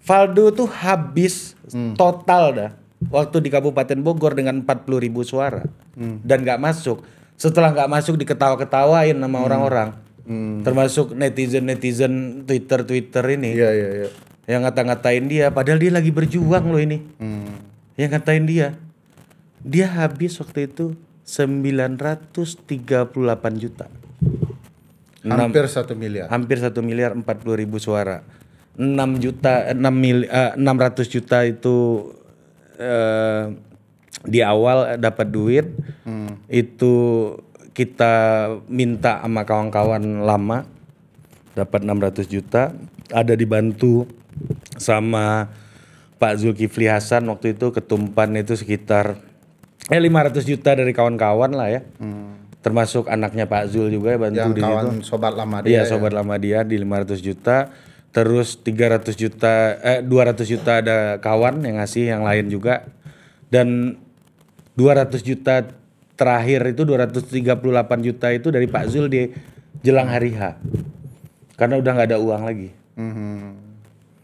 Valdo tuh habis total dah waktu di Kabupaten Bogor dengan 40.000 suara dan nggak masuk. Setelah nggak masuk diketawa-ketawain sama orang-orang, termasuk netizen Twitter ini, yang ngata-ngatain dia, padahal dia lagi berjuang loh ini, yang ngatain dia habis waktu itu 938 juta, hampir 1 miliar, 40.000 suara, 600 juta itu di awal dapat duit. Itu kita minta sama kawan-kawan lama dapat 600 juta, ada dibantu sama Pak Zulkifli Hasan waktu itu, ketumpan itu sekitar 500 juta dari kawan-kawan lah ya. Termasuk anaknya Pak Zul juga bantu yang di kawan situ. sobat lama dia. Iya, sobat lama dia di 500 juta. Terus 200 juta ada kawan yang ngasih, yang lain juga. Dan 200 juta terakhir itu 238 juta itu dari Pak Zul di jelang hari H. Karena udah nggak ada uang lagi.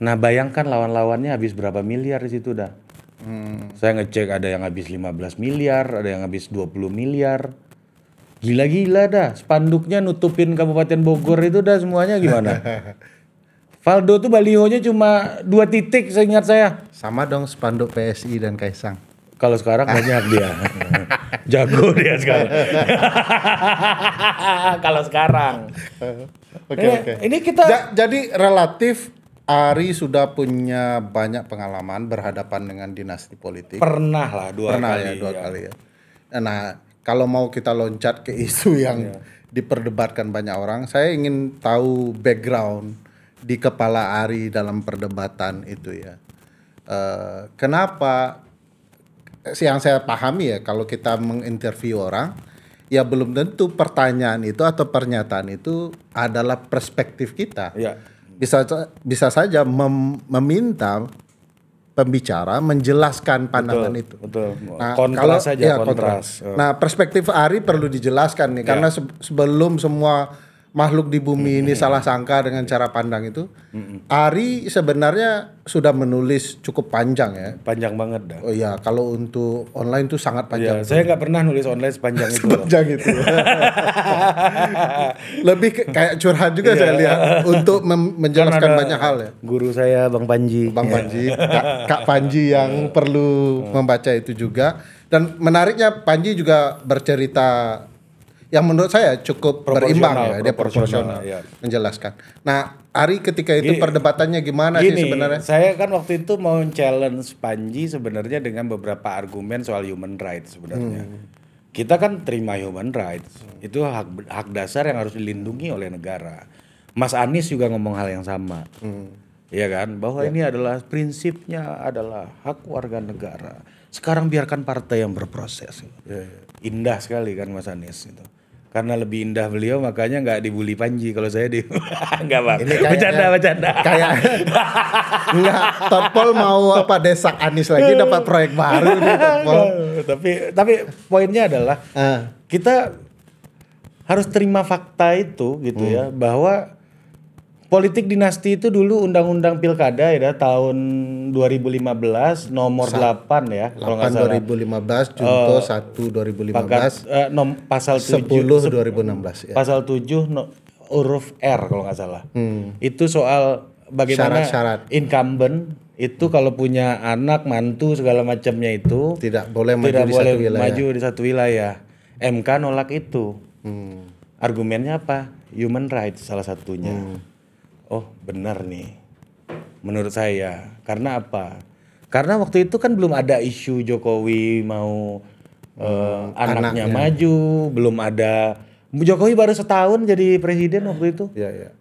Nah bayangkan lawan-lawannya habis berapa miliar di situ dah. Saya ngecek ada yang habis 15 miliar, ada yang habis 20 miliar. Gila-gila dah, spanduknya nutupin Kabupaten Bogor itu dah semuanya gimana? Valdo tuh balihonya cuma 2 titik seingat saya. Sama dong spanduk PSI dan Kaisang. Kalau sekarang banyak dia. Jago dia sekarang. Kalau sekarang. Oke. Ini kita jadi relatif Ari sudah punya banyak pengalaman berhadapan dengan dinasti politik. pernah lah 2 kali. Ya, 2 kali ya. Nah, kalau mau kita loncat ke isu yang diperdebatkan banyak orang, saya ingin tahu background di kepala Ari dalam perdebatan itu ya. Kenapa? Yang saya pahami ya, kalau kita menginterview orang, ya belum tentu pertanyaan itu atau pernyataan itu adalah perspektif kita. Ya. Bisa saja meminta pembicara menjelaskan pandangan itu. Betul. Nah, Kontras saja, ya, kontras. Nah, perspektif Ari perlu dijelaskan nih, karena sebelum semua makhluk di bumi ini salah sangka dengan cara pandang itu, Ari sebenarnya sudah menulis cukup panjang ya. Panjang banget dah. Oh iya, kalau untuk online tuh sangat panjang. Ya, saya nggak pernah nulis online sepanjang itu. Panjang itu. Lebih kayak curhat juga saya lihat untuk menjelaskan banyak hal ya. Guru saya Bang Panji. Bang Panji, Kak Panji yang perlu membaca itu juga. Dan menariknya Panji juga bercerita yang menurut saya cukup berimbang ya, dia proporsional ya. menjelaskan. Nah, Ari ketika itu perdebatannya gimana sih sebenarnya? Saya kan waktu itu mau challenge Panji sebenarnya dengan beberapa argumen soal human rights sebenarnya. Kita kan terima human rights, itu hak dasar yang harus dilindungi oleh negara. Mas Anies juga ngomong hal yang sama. Iya kan, bahwa ini adalah prinsipnya adalah hak warga negara. Sekarang biarkan partai yang berproses. Indah sekali kan Mas Anies itu. Karena lebih indah beliau makanya nggak dibully Panji, kalau saya nggak Bang. Ini Bercanda. Kayak nggak, Totpol mau desak Anies lagi dapat proyek baru nih Totpol. Tapi poinnya adalah kita harus terima fakta itu gitu ya, bahwa politik dinasti itu dulu undang-undang pilkada ya tahun 2015 nomor 8 ya kalau nggak salah. 2015 Junto 1 2015 pasal 7 10 2016 ya. Pasal 7 huruf R kalau nggak salah. Itu soal bagaimana Syarat-syarat. Incumbent itu kalau punya anak, mantu segala macamnya itu tidak boleh maju di satu wilayah. MK nolak itu. Argumennya apa? Human rights salah satunya. Oh benar nih, menurut saya. Karena apa? Karena waktu itu kan belum ada isu Jokowi mau anaknya maju, belum ada. Jokowi baru setahun jadi presiden waktu itu.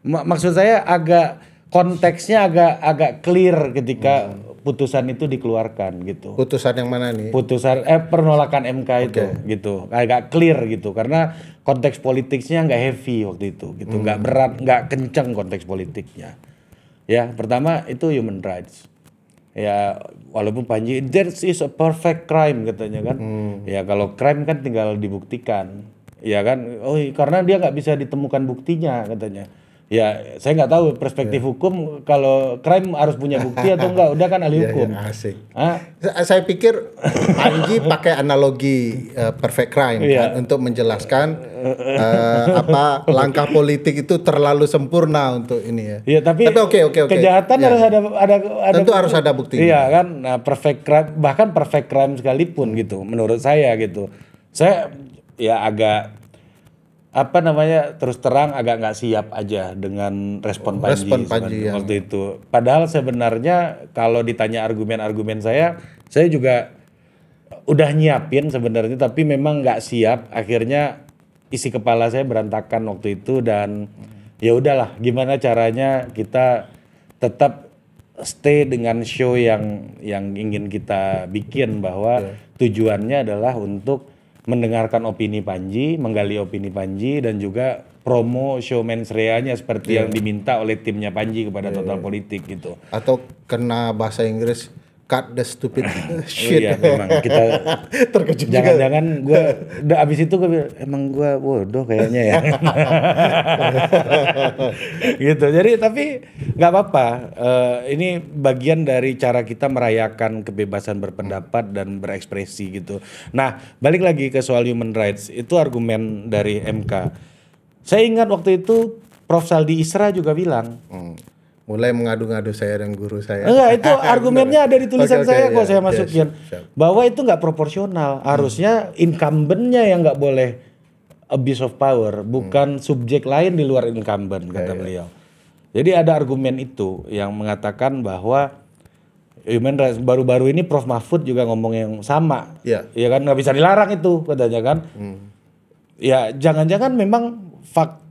Maksud saya konteksnya agak clear ketika putusan itu dikeluarkan gitu. Putusan yang mana nih? Putusan penolakan MK itu gitu. Agak clear gitu karena konteks politiknya nggak heavy waktu itu gitu. Nggak berat, nggak kenceng konteks politiknya. Ya, pertama itu human rights. Ya, walaupun Panji that is a perfect crime katanya kan. Ya, kalau crime kan tinggal dibuktikan. Ya kan? Oh, karena dia nggak bisa ditemukan buktinya katanya. Ya, saya nggak tahu perspektif hukum kalau crime harus punya bukti atau enggak. Udah kan ahli hukum. Asik. Saya pikir Panji pakai analogi perfect crime kan, untuk menjelaskan langkah politik itu terlalu sempurna untuk ini ya. Iya, tapi oke. Kejahatan harus ada tentu harus ada buktinya. Iya kan? Nah, perfect crime bahkan perfect crime sekalipun gitu menurut saya gitu. Saya ya agak terus terang agak nggak siap aja dengan respon Panji waktu itu. Padahal sebenarnya kalau ditanya argumen-argumen saya juga udah nyiapin sebenarnya, tapi memang nggak siap. Akhirnya isi kepala saya berantakan waktu itu dan ya udahlah, gimana caranya kita tetap stay dengan show yang ingin kita bikin, bahwa tujuannya adalah untuk mendengarkan opini Panji, menggali opini Panji, dan juga promo show mensreanya seperti yang diminta oleh timnya Panji kepada Total Politik gitu. Atau kena bahasa Inggris cut the stupid shit. Iya memang kita Terkejut juga. jangan-jangan gue udah abis itu gue bilang, emang gue bodoh kayaknya ya. Gitu. Jadi tapi nggak apa-apa. Ini bagian dari cara kita merayakan kebebasan berpendapat dan berekspresi gitu. Nah balik lagi ke soal human rights, itu argumen dari MK. Saya ingat waktu itu Prof. Saldi Isra juga bilang. Mulai mengadu-ngadu saya dan guru saya. Enggak, itu argumennya ada di tulisan Oke, saya kok ya, saya masukin. siap. Bahwa itu nggak proporsional. Harusnya incumbent-nya yang nggak boleh abuse of power, bukan subjek lain di luar incumbent, kata beliau. Jadi ada argumen itu yang mengatakan bahwa human rights, baru-baru ini Prof. Mahfud juga ngomong yang sama. Iya. Ya kan nggak bisa dilarang itu katanya kan. Ya jangan-jangan memang fakta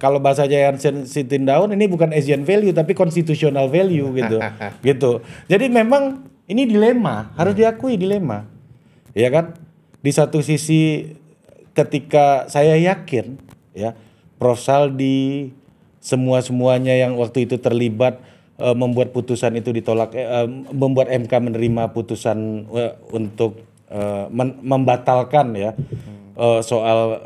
kalau bahasanya Jansen Sittindaun ini bukan Asian value tapi constitutional value gitu. Gitu. Jadi memang ini dilema, harus diakui dilema. Ya kan? Di satu sisi ketika saya yakin ya Prof. Saldi semuanya yang waktu itu terlibat membuat putusan itu ditolak, membuat MK menerima putusan untuk membatalkan ya soal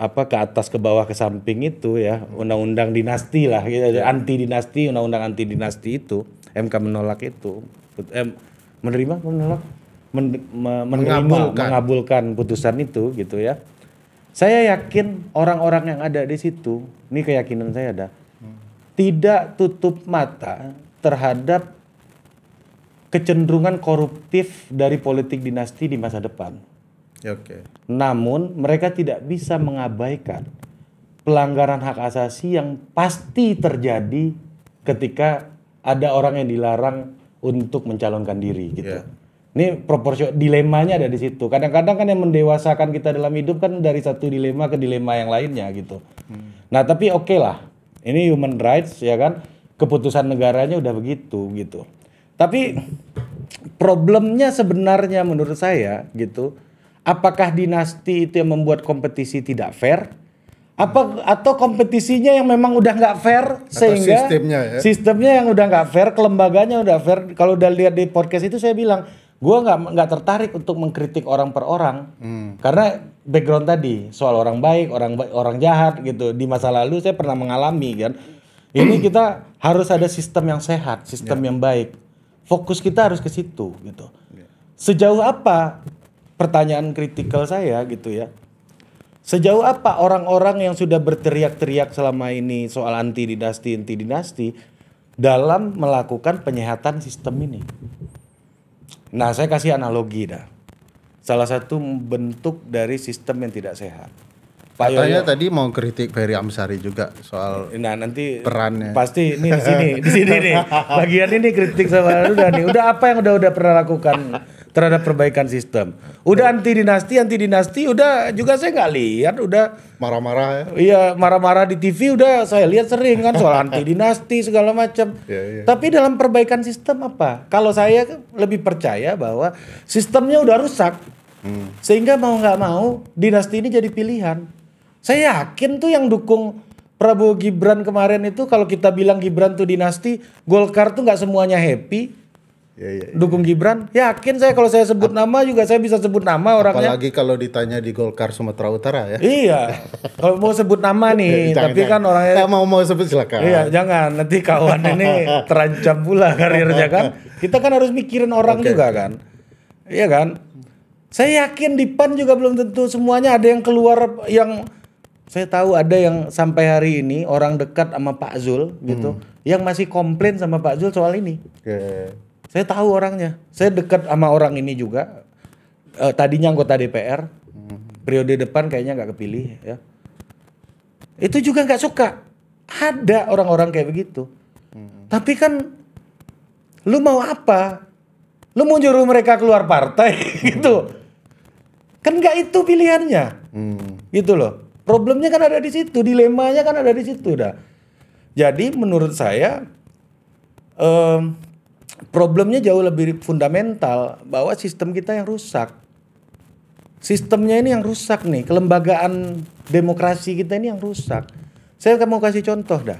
ke atas ke bawah ke samping itu ya undang-undang dinasti lah gitu, anti dinasti, undang-undang anti dinasti itu MK menolak itu, menerima menolak mengabulkan putusan itu gitu ya. Saya yakin orang-orang yang ada di situ, ini keyakinan saya ada, tidak tutup mata terhadap kecenderungan koruptif dari politik dinasti di masa depan. Oke. Namun mereka tidak bisa mengabaikan pelanggaran hak asasi yang pasti terjadi ketika ada orang yang dilarang untuk mencalonkan diri gitu. Ini dilemanya ada di situ. Kadang-kadang kan yang mendewasakan kita dalam hidup kan dari satu dilema ke dilema yang lainnya gitu. Nah tapi oke lah, ini human rights ya kan, keputusan negaranya udah begitu gitu. Tapi problemnya sebenarnya menurut saya gitu, apakah dinasti itu yang membuat kompetisi tidak fair? Atau kompetisinya yang memang udah nggak fair sehingga sistemnya yang udah nggak fair, kelembaganya udah fair. Kalau udah lihat di podcast itu saya bilang, gue nggak tertarik untuk mengkritik orang per orang, karena background tadi soal orang baik, orang jahat gitu. Di masa lalu saya pernah mengalami kan. Ini kita harus ada sistem yang sehat, sistem yang baik. Fokus kita harus ke situ gitu. Sejauh apa? Pertanyaan kritikal saya gitu ya. Sejauh apa orang-orang yang sudah berteriak-teriak selama ini soal anti dinasti dalam melakukan penyehatan sistem ini? Nah, saya kasih analogi dah. Salah satu bentuk dari sistem yang tidak sehat. Katanya tadi mau kritik Ferry Amsari juga soal nanti perannya. Pasti ini di sini nih. Bagian ini kritik sama nih. Udah apa yang udah pernah lakukan terhadap perbaikan sistem. Udah anti dinasti udah juga saya nggak lihat, udah marah-marah ya. Iya, marah-marah di TV udah saya lihat sering kan soal anti dinasti segala macam. Tapi dalam perbaikan sistem apa? Kalau saya lebih percaya bahwa sistemnya udah rusak. Sehingga mau nggak mau dinasti ini jadi pilihan. Saya yakin tuh yang dukung Prabowo Gibran kemarin itu, kalau kita bilang Gibran tuh dinasti, Golkar tuh nggak semuanya happy. Dukung Gibran, yakin saya kalau saya sebut nama juga saya bisa sebut nama orangnya. Apalagi kalau ditanya di Golkar Sumatera Utara ya. Iya, kalau mau sebut nama nih, tapi kan orangnya mau sebut silakan. Iya, jangan nanti kawan ini terancam pula karirnya kan. Kita kan harus mikirin orang juga kan, iya kan. Saya yakin di PAN juga belum tentu semuanya, ada yang keluar yang saya tahu ada yang sampai hari ini orang dekat sama Pak Zul gitu, yang masih komplain sama Pak Zul soal ini. Saya tahu orangnya. Saya dekat sama orang ini juga. Tadinya anggota DPR. Periode depan kayaknya nggak kepilih ya. Itu juga nggak suka. Ada orang-orang kayak begitu. Tapi kan lu mau apa? Lu mau nyuruh mereka keluar partai gitu. Kan nggak itu pilihannya. Gitu loh. Problemnya kan ada di situ, dilemanya kan ada di situ dah. Jadi menurut saya problemnya jauh lebih fundamental, bahwa sistem kita yang rusak. Sistemnya ini yang rusak nih, kelembagaan demokrasi kita ini yang rusak. Saya mau kasih contoh dah.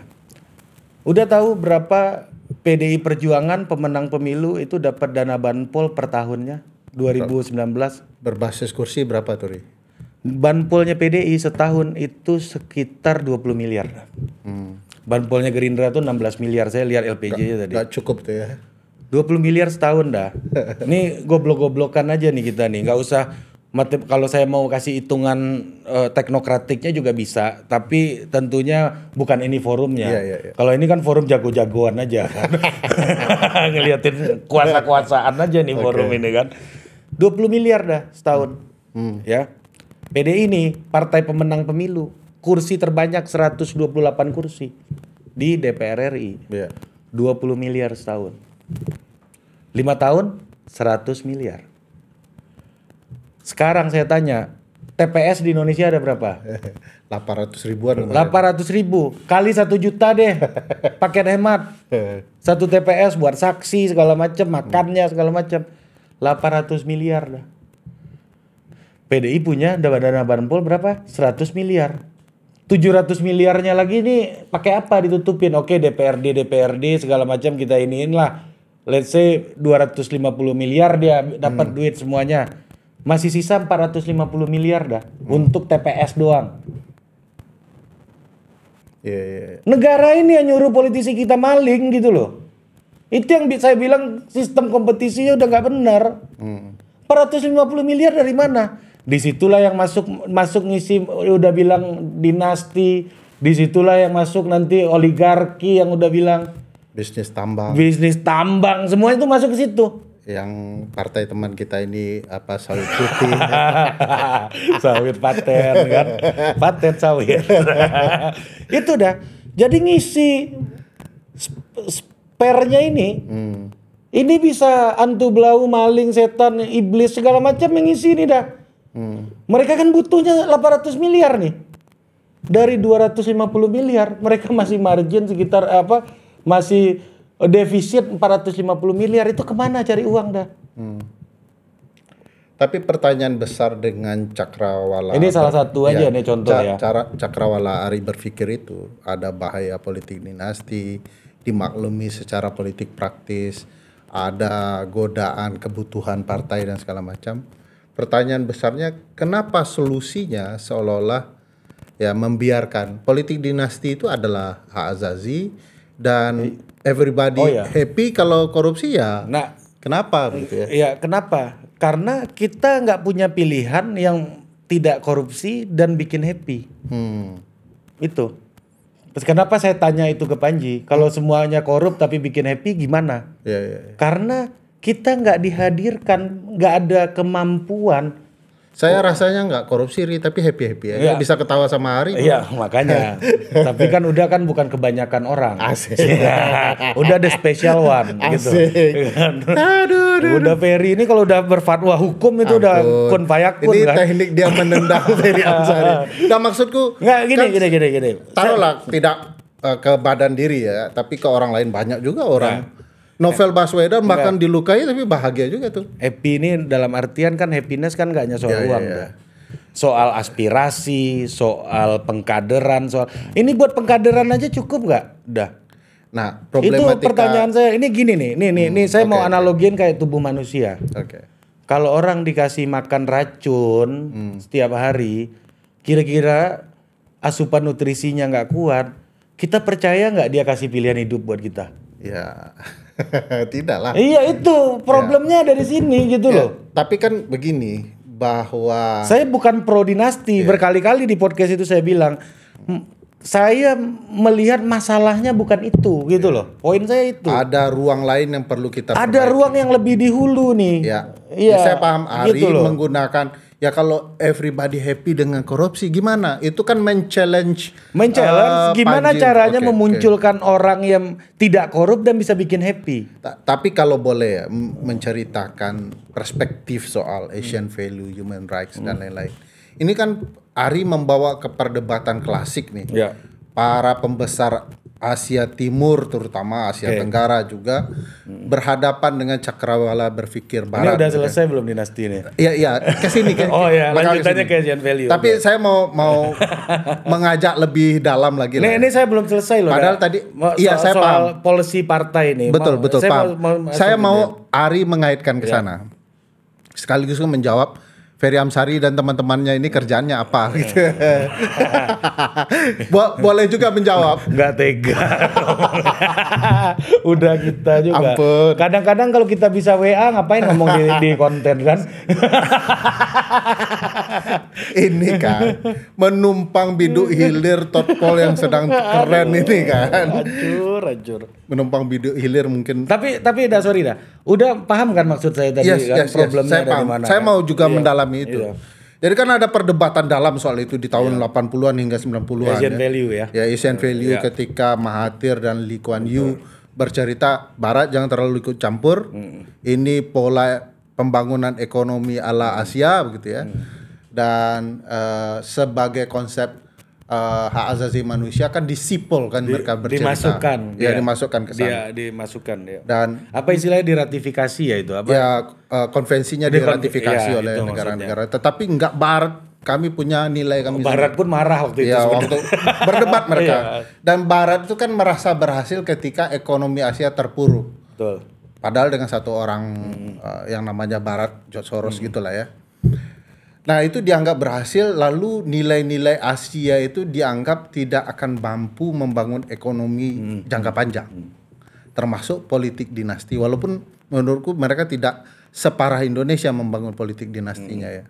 Udah tahu berapa PDI Perjuangan pemenang pemilu itu dapat dana banpol per tahunnya 2019. Berbasis kursi berapa tuh, Ri? Banpolnya PDI setahun itu sekitar 20 miliar. Banpolnya Gerindra tuh 16 miliar. Saya lihat LPJ tadi. Gak cukup tuh ya. 20 miliar setahun dah. Ini goblok-goblokan aja nih kita nih. Nggak usah kalau saya mau kasih hitungan teknokratiknya juga bisa, tapi tentunya bukan ini forumnya. Iya. Kalau ini kan forum jago-jagoan aja kan. Ngeliatin kuasa-kuasaan aja nih forum ini kan. 20 miliar dah setahun. Ya. PDI ini partai pemenang pemilu, kursi terbanyak 128 kursi di DPR RI. Iya. 20 miliar setahun. 5 tahun 100 miliar. Sekarang saya tanya, TPS di Indonesia ada berapa? 800 ribuan. 800 ribu kali 1 juta deh, paket hemat. 1 TPS buat saksi segala macam, makannya segala macam, 800 miliar dah. PDI punya dana banpol berapa? 100 miliar. 700 miliarnya lagi nih pakai apa ditutupin? Oke, DPRD segala macam kita iniin lah. Let's say 250 miliar dia dapat duit semuanya. Masih sisa 450 miliar dah untuk TPS doang. Iya. Negara ini yang nyuruh politisi kita maling gitu loh. Itu yang saya bilang sistem kompetisinya udah nggak benar. 450 miliar dari mana? Disitulah yang masuk ngisi, udah bilang dinasti. Disitulah yang masuk nanti oligarki yang udah bilang Bisnis tambang. Semua itu masuk ke situ. Yang partai teman kita ini apa, sawit putih. Sawit paten kan. Paten sawit. Itu dah. Jadi ngisi spernya ini. Ini bisa antu belau, maling, setan, iblis segala macam yang ngisi ini dah. Mereka kan butuhnya 800 miliar nih. Dari 250 miliar mereka masih margin sekitar masih defisit 450 miliar. Itu kemana cari uang dah? Tapi pertanyaan besar dengan Cakrawala. Ini salah satu aja nih contoh ya. Cara Cakrawala Ari berpikir itu ada bahaya politik dinasti, dimaklumi secara politik praktis, ada godaan kebutuhan partai dan segala macam. Pertanyaan besarnya, kenapa solusinya seolah-olah ya membiarkan politik dinasti itu adalah hak azazi dan everybody happy kalau korupsi ya. Nah, kenapa gitu ya? Ya kenapa? Karena kita nggak punya pilihan yang tidak korupsi dan bikin happy. Itu. Terus kenapa saya tanya itu ke Panji? Kalau semuanya korup tapi bikin happy gimana? Ya. Karena kita nggak dihadirkan, nggak ada kemampuan. Saya rasanya nggak korupsi, tapi happy aja. Bisa ketawa sama Ari. Iya, makanya. Tapi kan udah kan bukan kebanyakan orang. Asik. Udah ada special one gitu. Udah Ferry ini kalau udah berfatwa hukum itu udah kun fayakun ini kan. teknik dia menendang Ferry Amsari. Nah maksudku nggak gini. Taruhlah tidak ke badan diri ya, tapi ke orang lain banyak juga orang. Novel Baswedan bahkan dilukai tapi bahagia juga tuh. Happy ini dalam artian kan happiness kan gak hanya soal uang. Ya. Soal aspirasi, soal pengkaderan, ini buat pengkaderan aja cukup nggak? Udah. Nah, problematika. Itu pertanyaan saya. Ini gini nih, nih saya mau analogin kayak tubuh manusia. Kalau orang dikasih makan racun setiap hari, kira-kira asupan nutrisinya nggak kuat, kita percaya nggak dia kasih pilihan hidup buat kita? Ya. Tidak lah. Iya itu problemnya dari sini gitu loh. Tapi kan begini bahwa saya bukan pro dinasti. Berkali-kali di podcast itu saya bilang saya melihat masalahnya bukan itu gitu loh. Poin saya itu. Ada ruang lain yang perlu kita perbaiki. Ada ruang yang lebih di hulu nih. Iya. Saya paham Ari gitu menggunakan ya kalau everybody happy dengan korupsi gimana? Itu kan men-challenge gimana Panji. Caranya memunculkan orang yang tidak korup dan bisa bikin happy. Tapi kalau boleh ya menceritakan perspektif soal Asian value, human rights dan lain-lain. Ini kan Ari membawa ke perdebatan klasik nih. Para pembesar Asia Timur terutama Asia Tenggara juga berhadapan dengan cakrawala berpikir Ini barat. udah selesai belum dinasti ini? Iya, ke sini. Oh ya, bakal lanjutannya kesini. ke Asian Value. Tapi saya mau mengajak lebih dalam lagi lah. Ini saya belum selesai loh. Padahal tadi saya soal paham. policy partai ini. Betul saya paham. Saya mau Ari mengaitkan ke sana. Sekaligus menjawab Ferry Amsari dan teman-temannya ini kerjaannya apa gitu. Boleh juga menjawab. Nggak tega. Udah kita juga. Ampun. Kadang-kadang kalau kita bisa WA ngapain ngomong di konten kan? Ini kan menumpang biduk hilir totpol yang sedang keren ini kan. Hancur. Menumpang biduk hilir mungkin. Tapi sorry dah. Udah paham kan maksud saya tadi kan problemnya saya dari paham. mana? Saya kan? mau juga mendalami itu. Iya. Jadi kan ada perdebatan dalam soal itu di tahun 80-an hingga 90-an. Asian Value ya. Ya Asian Value ketika Mahathir dan Lee Kuan Yew bercerita Barat jangan terlalu ikut campur. Ini pola pembangunan ekonomi ala Asia begitu ya. Dan sebagai konsep hak asasi manusia kan disipol kan mereka bercerita. Dimasukkan. Dimasukkan ke sana. Dimasukkan dia. Dan apa istilahnya diratifikasi ya itu? Apa? ya konvensinya diratifikasi oleh itu negara-negara. Tetapi enggak Barat, kami punya nilai kami Barat pun marah waktu itu. ya waktu berdebat mereka. Iya. Dan Barat itu kan merasa berhasil ketika ekonomi Asia terpuruk. Betul. Padahal dengan satu orang yang namanya Barat, George Soros gitulah ya. Nah itu dianggap berhasil, lalu nilai-nilai Asia itu dianggap tidak akan mampu membangun ekonomi jangka panjang. Termasuk politik dinasti, walaupun menurutku mereka tidak separah Indonesia membangun politik dinastinya ya.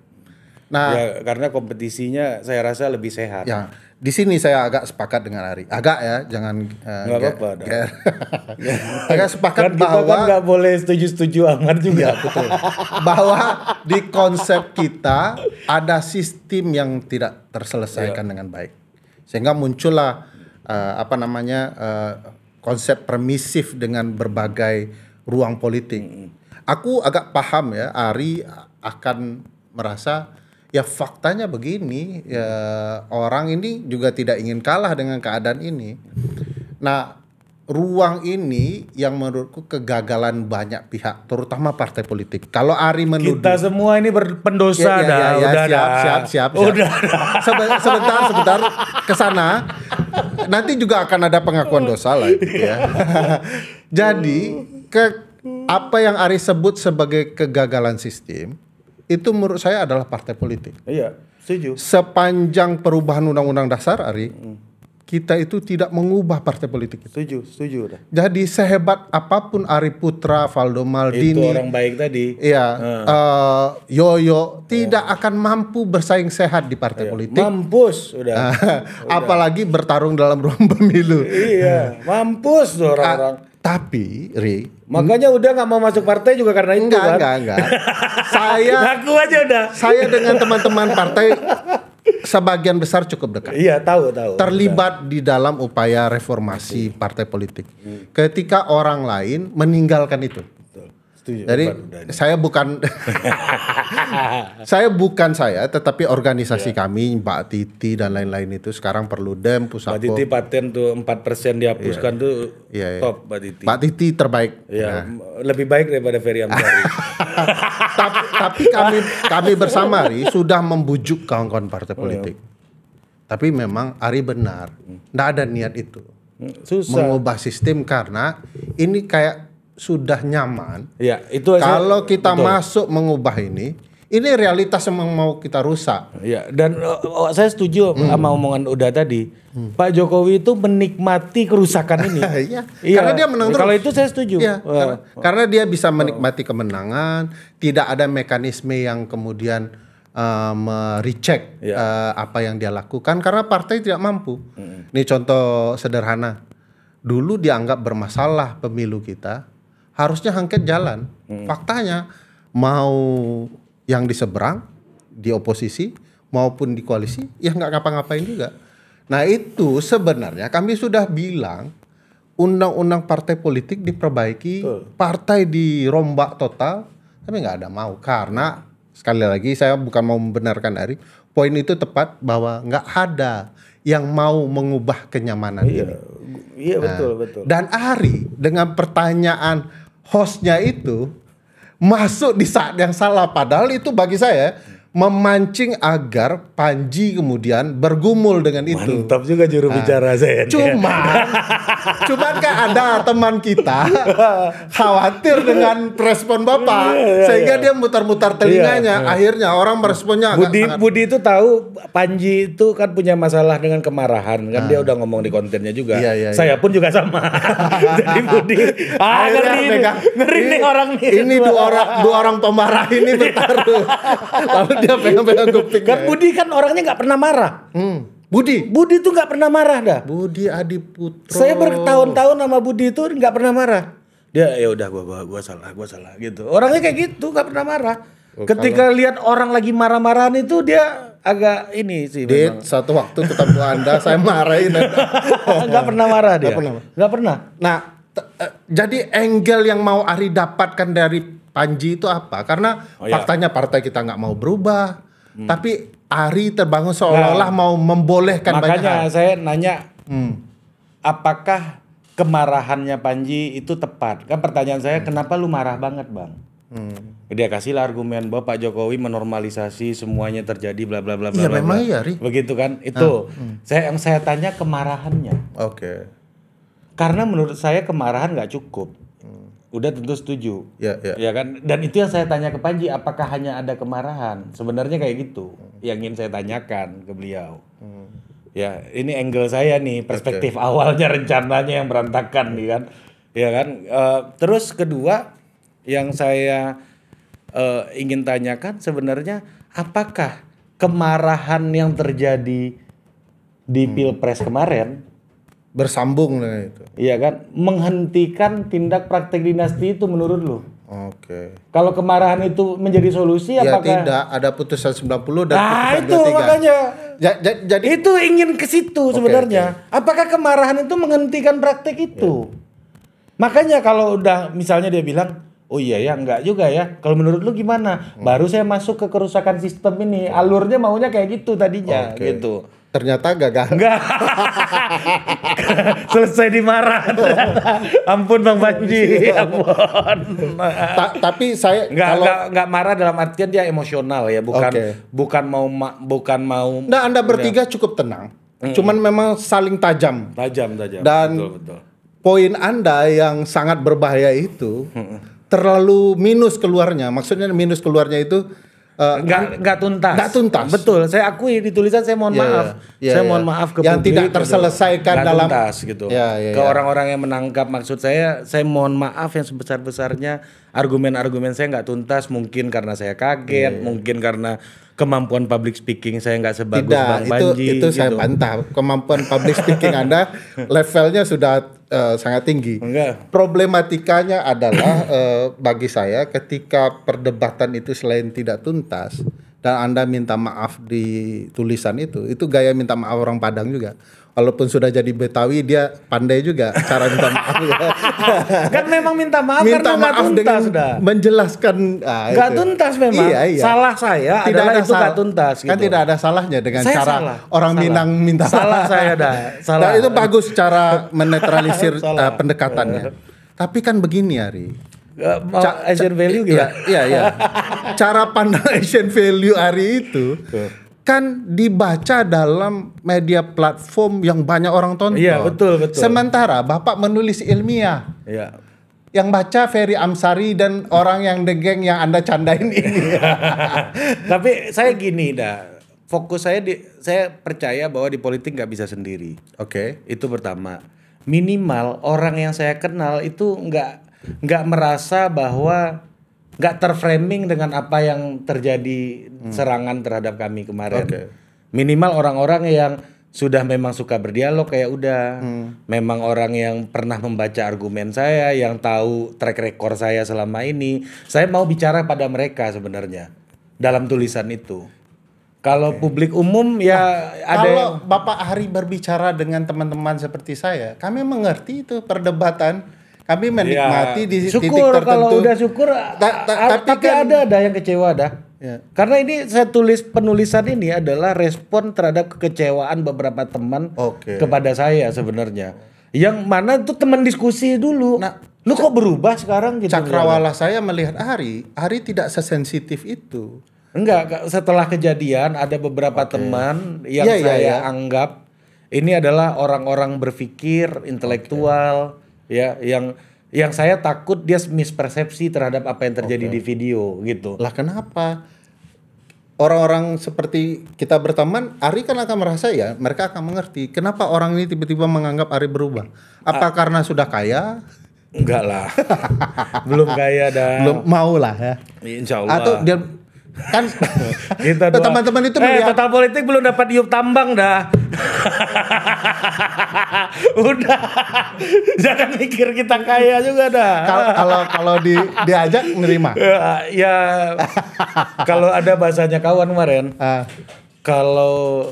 Nah, ya, karena kompetisinya saya rasa lebih sehat. ya di sini saya agak sepakat dengan Ari. Agak ya, jangan Nggak apa-apa. agak sepakat Kan kita bahwa kan nggak boleh setuju-setuju amat juga. ya, betul. Bahwa di konsep kita ada sistem yang tidak terselesaikan dengan baik. Sehingga muncullah konsep permisif dengan berbagai ruang politik. Aku agak paham ya, Ari akan merasa ya faktanya begini, ya orang ini juga tidak ingin kalah dengan keadaan ini. Nah, ruang ini yang menurutku kegagalan banyak pihak, terutama partai politik. Kalau Ari menuduh Kita semua ini berpendosa udah siap. Udah. Sebentar ke sana. Nanti juga akan ada pengakuan dosa lah gitu ya. Jadi, apa yang Ari sebut sebagai kegagalan sistem itu menurut saya adalah partai politik. Iya, setuju. Sepanjang perubahan undang-undang dasar, Ari, kita itu tidak mengubah partai politik itu. Setuju udah. Jadi sehebat apapun Ari Putra, Valdo Maldini, Itu orang baik tadi. iya, Yoyo tidak akan mampu bersaing sehat di partai politik. Mampus udah. Apalagi bertarung dalam ruang pemilu. Iya, mampus tuh orang-orang. Tapi, Ri, Makanya udah nggak mau masuk partai juga karena itu kan. enggak. Ngaku aja udah. Saya dengan teman-teman partai sebagian besar cukup dekat. Iya, tahu. Terlibat di dalam upaya reformasi partai politik. Ketika orang lain meninggalkan itu. Setuju. Jadi saya bukan tetapi organisasi kami Mbak Titi dan lain-lain itu sekarang perlu Dem, Pusako. Mbak Titi paten tuh 4% dihapuskan tuh Iya. top Mbak Titi. Mbak Titi terbaik. Iya, lebih baik daripada Ferry Amsari. tapi kami bersama Ari sudah membujuk kawan-kawan partai politik. Tapi memang Ari benar, nggak ada niat itu. Susah. Mengubah sistem karena ini kayak sudah nyaman. Iya, itu Kalau kita masuk mengubah ini realitas yang mau kita rusak. Iya, dan saya setuju sama omongan Uda tadi. Pak Jokowi itu menikmati kerusakan ini. Iya. Karena dia menang terus. Kalau itu saya setuju. Iya, karena dia bisa menikmati kemenangan, tidak ada mekanisme yang kemudian merecheck apa yang dia lakukan karena partai tidak mampu. Ini contoh sederhana. Dulu dianggap bermasalah pemilu kita, harusnya angket jalan. Faktanya mau yang di seberang, di oposisi maupun di koalisi, ya nggak ngapa-ngapain juga. Nah itu sebenarnya kami sudah bilang undang-undang partai politik diperbaiki, partai dirombak total, tapi nggak ada mau. Karena sekali lagi saya bukan mau membenarkan Ari, poin itu tepat bahwa nggak ada yang mau mengubah kenyamanan ini. Iya betul. Dan Ari dengan pertanyaan hostnya itu masuk di saat yang salah, padahal itu bagi saya memancing agar Panji kemudian bergumul dengan itu. Mantap juga juru bicara saya. Cuman kan ada teman kita khawatir dengan respon Bapak, sehingga dia mutar-mutar telinganya. Akhirnya orang meresponnya Budi itu tahu Panji itu kan punya masalah dengan kemarahan, kan dia udah ngomong di kontennya juga. Saya pun juga sama. Jadi Budi ngeri nih orang nih. Ini dua orang pemarah ini bertaruh. Lalu dia pegang-pegang kuping. Kan Budi kan orangnya nggak pernah marah. Budi tuh nggak pernah marah dah. Budi Adiputro. Saya bertahun-tahun sama Budi itu nggak pernah marah. Dia ya udah gua salah gitu. Orangnya kayak gitu, nggak pernah marah. Ketika lihat orang lagi marah-marahan itu dia agak ini sih. Satu waktu ketemu Anda saya marahin. Nggak pernah marah dia. Nggak pernah. Nah, jadi angle yang mau Ari dapatkan dari Panji itu apa? Karena faktanya partai kita nggak mau berubah, tapi Ari terbangun seolah-olah mau membolehkan banyak hal. Makanya saya nanya, apakah kemarahannya Panji itu tepat? Kan pertanyaan saya, kenapa lu marah banget bang? Dia kasihlah argumen bahwa Pak Jokowi menormalisasi semuanya terjadi bla bla bla bla. Iya memang iya, Ri. Begitu kan? Itu yang saya tanya kemarahannya. Oke. Karena menurut saya kemarahan nggak cukup. Udah tentu setuju, ya kan? Dan itu yang saya tanya ke Panji, apakah hanya ada kemarahan? Sebenarnya kayak gitu, yang ingin saya tanyakan ke beliau. Ya, ini angle saya nih, perspektif awalnya rencananya yang berantakan nih kan, ya kan? Terus kedua, yang saya ingin tanyakan sebenarnya, apakah kemarahan yang terjadi di Pilpres kemarin bersambung dengan itu. Iya kan, menghentikan tindak praktek dinasti itu menurut lu? Oke. Kalau kemarahan itu menjadi solusi ya, apakah? Tidak, ada putusan 90 dan putusan itu 23. Makanya. Jadi itu ingin ke situ sebenarnya. Apakah kemarahan itu menghentikan praktek itu? Makanya kalau udah misalnya dia bilang, oh iya ya, enggak juga ya. Kalau menurut lu gimana? Baru saya masuk ke kerusakan sistem ini. Alurnya maunya kayak gitu tadinya, gitu. Ternyata gagal. Enggak. Selesai dimarah. Ampun Bang Panji. Ampun. Tapi saya enggak marah dalam artian dia emosional ya, bukan mau. Nah, Anda bertiga cukup tenang. Cuman memang saling tajam. Tajam. Dan betul. Poin Anda yang sangat berbahaya itu terlalu minus keluarnya. Maksudnya minus keluarnya itu nggak tuntas. Betul, saya akui di tulisan saya mohon maaf. Saya mohon maaf ke yang publik, tidak terselesaikan dalam tuntas gitu. Ke orang-orang yang menangkap maksud saya mohon maaf yang sebesar-besarnya argumen-argumen saya nggak tuntas, mungkin karena saya kaget, mungkin karena kemampuan public speaking saya nggak sebagus Bang Panji. Itu gitu. Saya bantah. Kemampuan public speaking Anda levelnya sudah sangat tinggi. Problematikanya adalah bagi saya ketika perdebatan itu selain tidak tuntas dan Anda minta maaf di tulisan itu gaya minta maaf orang Padang juga. Walaupun sudah jadi Betawi, dia pandai juga cara minta maaf. Kan memang minta maaf karena nggak tuntas sudah. Menjelaskan. Nggak tuntas memang. Iya. Salah saya tidak adalah ada itu nggak tuntas. Kan gitu. tidak ada salahnya dengan saya cara orang Minang minta maaf. Salah saya dah. Salah. Nah, itu bagus cara menetralisir pendekatannya. Tapi kan begini Ari. Asian value gimana? Iya. Cara pandang Asian value Ari itu kan dibaca dalam media platform yang banyak orang tonton. Iya, betul. Sementara Bapak menulis ilmiah. Iya. Yang baca Ferry Amsari dan orang yang degeng yang Anda candain ini. Tapi saya gini dah. Fokus saya saya percaya bahwa di politik nggak bisa sendiri. Oke. Itu pertama. Minimal orang yang saya kenal itu nggak merasa bahwa nggak terframing dengan apa yang terjadi serangan terhadap kami kemarin. Minimal orang-orang yang sudah memang suka berdialog kayak udah. Memang orang yang pernah membaca argumen saya, yang tahu track record saya selama ini. Saya mau bicara pada mereka sebenarnya dalam tulisan itu. Kalau publik umum ya ada. Kalau Bapak Ari berbicara dengan teman-teman seperti saya, kami mengerti itu perdebatan. Kami menikmati di titik tertentu. Kalau udah syukur, tapi kan, ada yang kecewa dah. Ya. Karena ini saya tulis penulisan ini adalah respon terhadap kekecewaan beberapa teman kepada saya sebenarnya. Yang mana itu teman diskusi dulu. Nah, lu kok berubah sekarang gitu? Cakrawala saya melihat Ari tidak sesensitif itu. Enggak, setelah kejadian ada beberapa teman yang saya anggap ini adalah orang-orang berpikir intelektual ya yang saya takut dia mispersepsi terhadap apa yang terjadi di video gitu. Lah kenapa? Orang-orang seperti kita berteman, Ari kan akan merasa ya, mereka akan mengerti kenapa orang ini tiba-tiba menganggap Ari berubah. Apa karena sudah kaya? Enggak lah. Belum kaya dah. Belum mau lah ya. Insya Allah. Atau dia kan kita teman-teman itu melihat Total Politik belum dapat iup tambang dah. Udah. Jangan mikir kita kaya juga dah. Kalau diajak nerima. Ya kalau ada bahasanya kawan kemarin. Kalau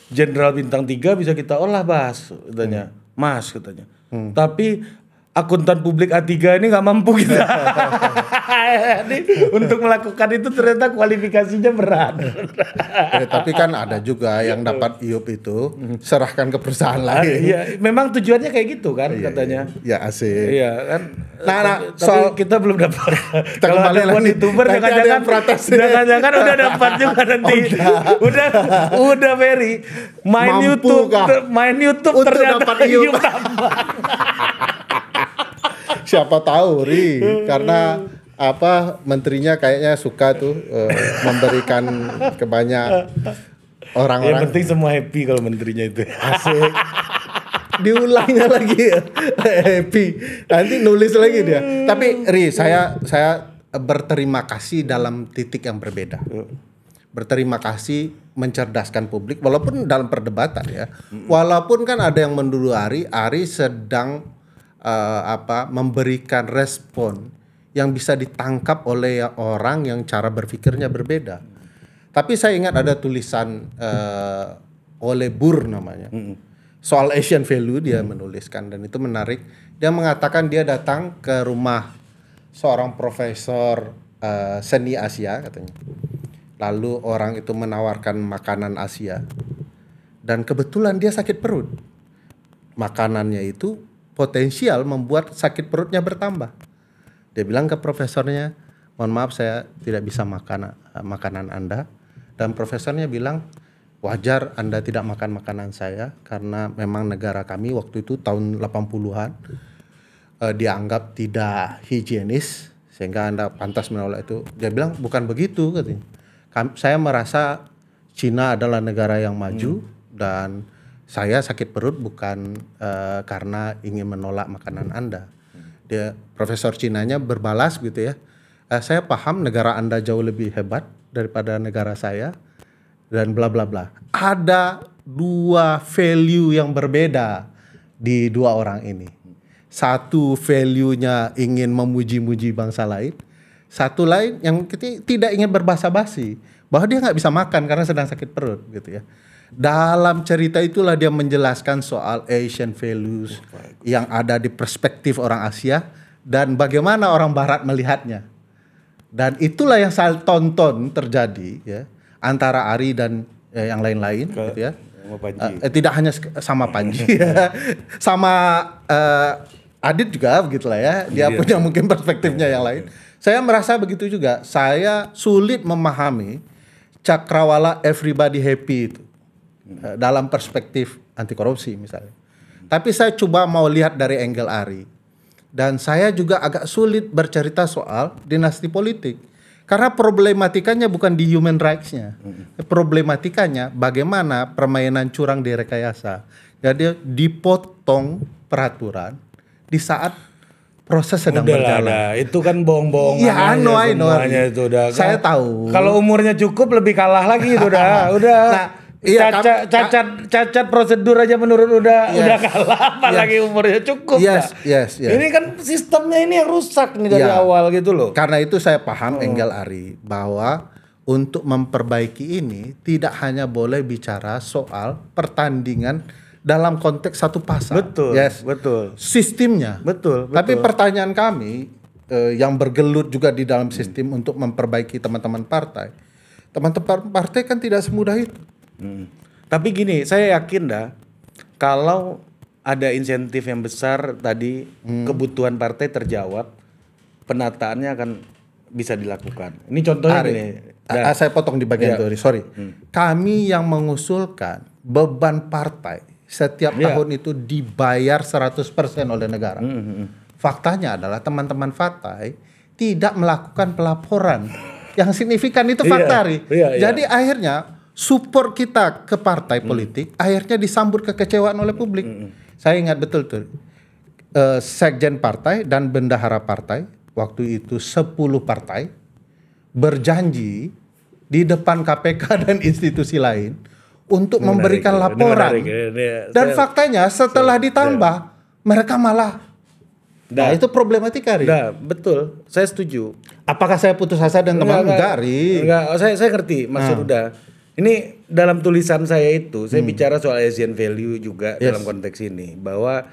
Jenderal Bintang 3 bisa kita olah bahas katanya. Mas katanya. Tapi akuntan publik A3 ini nggak mampu kita. Untuk melakukan itu ternyata kualifikasinya berat. Tapi kan ada juga yang dapat IUP itu serahkan ke perusahaan lain. Iya, memang tujuannya kayak gitu kan katanya. Ya asik. Iya kan. Nah, soal kita belum dapat. Kalau kembali ada lagi. YouTuber jangan-jangan udah dapat juga nanti. Udah very main YouTube untuk ternyata dapat IUP tambah. Siapa tahu karena menterinya kayaknya suka tuh memberikan ke banyak orang-orang. Yang penting semua happy kalau menterinya itu. Asik. Diulangnya lagi happy. Nanti nulis lagi dia. Tapi saya berterima kasih dalam titik yang berbeda. Berterima kasih mencerdaskan publik walaupun dalam perdebatan ya. Walaupun kan ada yang menuduh Ari sedang memberikan respon yang bisa ditangkap oleh orang yang cara berpikirnya berbeda. Tapi saya ingat ada tulisan oleh Burr namanya. Soal Asian value dia menuliskan dan itu menarik. Dia mengatakan dia datang ke rumah seorang profesor seni Asia katanya. Lalu orang itu menawarkan makanan Asia. Dan kebetulan dia sakit perut. Makanannya itu potensial membuat sakit perutnya bertambah. Dia bilang ke profesornya, mohon maaf saya tidak bisa makan makanan Anda. Dan profesornya bilang, wajar Anda tidak makan makanan saya karena memang negara kami waktu itu tahun 80-an dianggap tidak higienis sehingga Anda pantas menolak itu. Dia bilang bukan begitu katanya. Saya merasa Cina adalah negara yang maju dan saya sakit perut bukan karena ingin menolak makanan Anda. Dia profesor Cinanya berbalas gitu ya. Saya paham negara Anda jauh lebih hebat daripada negara saya dan bla bla bla. Ada dua value yang berbeda di dua orang ini. Satu value-nya ingin memuji-muji bangsa lain. Satu lain yang tidak ingin berbasa-basi bahwa dia nggak bisa makan karena sedang sakit perut gitu ya. Dalam cerita itulah dia menjelaskan soal Asian values yang ada di perspektif orang Asia dan bagaimana orang Barat melihatnya. Dan itulah yang saya tonton terjadi ya antara Ari dan yang lain-lain gitu ya. Tidak hanya sama Panji ya. Sama Adit juga begitulah ya. Dia punya mungkin perspektifnya yang lain. Saya merasa begitu juga. Saya sulit memahami Cakrawala everybody happy itu. Dalam perspektif anti korupsi misalnya. Tapi saya coba mau lihat dari angle Ari. Dan saya juga agak sulit bercerita soal dinasti politik. Karena problematikanya bukan di human rights-nya. Problematikanya bagaimana permainan curang direkayasa. Jadi dipotong peraturan di saat proses sedang berjalan. Itu kan bohong-bohongan ya, semuanya itu udah. Saya tahu. Kalau umurnya cukup lebih kalah lagi itu udah. Nah, iya, cacat prosedur aja menurut udah kalah, apalagi umurnya cukup. Yes. Ini kan sistemnya ini yang rusak nih dari awal gitu loh. Karena itu saya paham angle Ari bahwa untuk memperbaiki ini tidak hanya boleh bicara soal pertandingan dalam konteks satu pasal. Betul. Sistemnya. Betul. Tapi pertanyaan kami yang bergelut juga di dalam sistem untuk memperbaiki teman-teman partai. Teman-teman partai kan tidak semudah itu. Tapi gini, saya yakin dah kalau ada insentif yang besar tadi, kebutuhan partai terjawab, penataannya akan bisa dilakukan. Ini contohnya Ari, nih. saya potong di bagian Iya. itu, sorry. Kami yang mengusulkan beban partai setiap tahun itu dibayar 100% oleh negara. Faktanya adalah teman-teman partai tidak melakukan pelaporan yang signifikan, itu fakta, Ari. Jadi akhirnya support kita ke partai politik akhirnya disambut kekecewaan oleh publik. Saya ingat betul tuh, sekjen partai dan bendahara partai waktu itu 10 partai berjanji di depan KPK dan institusi lain untuk memberikan laporan. Dan faktanya setelah ditambah mereka malah itu problematika, Ri. Betul, saya setuju. Apakah saya putus asa dan teman? Enggak, Ri. Enggak, saya ngerti maksud udah. Ini dalam tulisan saya itu saya bicara soal Asian value juga dalam konteks ini, bahwa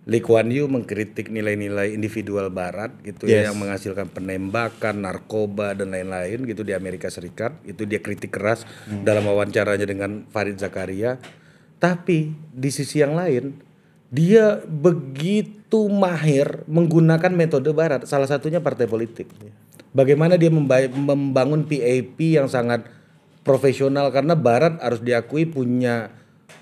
Lee Kuan Yew mengkritik nilai-nilai individual barat gitu ya, yang menghasilkan penembakan, narkoba dan lain-lain gitu di Amerika Serikat. Itu dia kritik keras dalam wawancaranya dengan Farid Zakaria. Tapi di sisi yang lain dia begitu mahir menggunakan metode barat, salah satunya partai politik. Bagaimana dia membangun PAP yang sangat profesional, karena barat harus diakui punya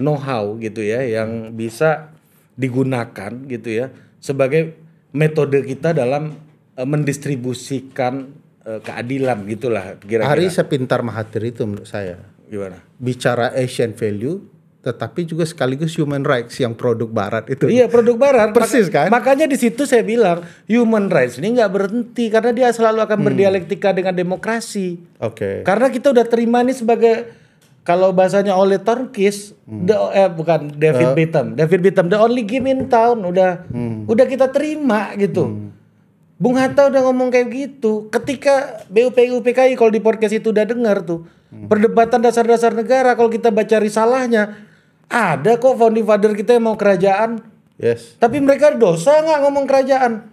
know-how gitu ya yang bisa digunakan gitu ya sebagai metode kita dalam mendistribusikan keadilan gitulah kira-kira. Hari sepintar Mahathir itu menurut saya. Gimana? Bicara Asian value tetapi juga sekaligus human rights yang produk barat itu. Iya, produk barat. Persis kan? Makanya di situ saya bilang human rights ini nggak berhenti karena dia selalu akan berdialektika dengan demokrasi. Oke. Karena kita udah terima ini sebagai, kalau bahasanya Ole Tornquist, bukan David Beetham, the only game in town, udah kita terima gitu. Bung Hatta udah ngomong kayak gitu. Ketika BUPKI kalau di podcast itu udah dengar tuh, perdebatan dasar-dasar negara, kalau kita baca risalahnya, ada kok founding father kita yang mau kerajaan. Yes. Tapi mereka dosa nggak ngomong kerajaan?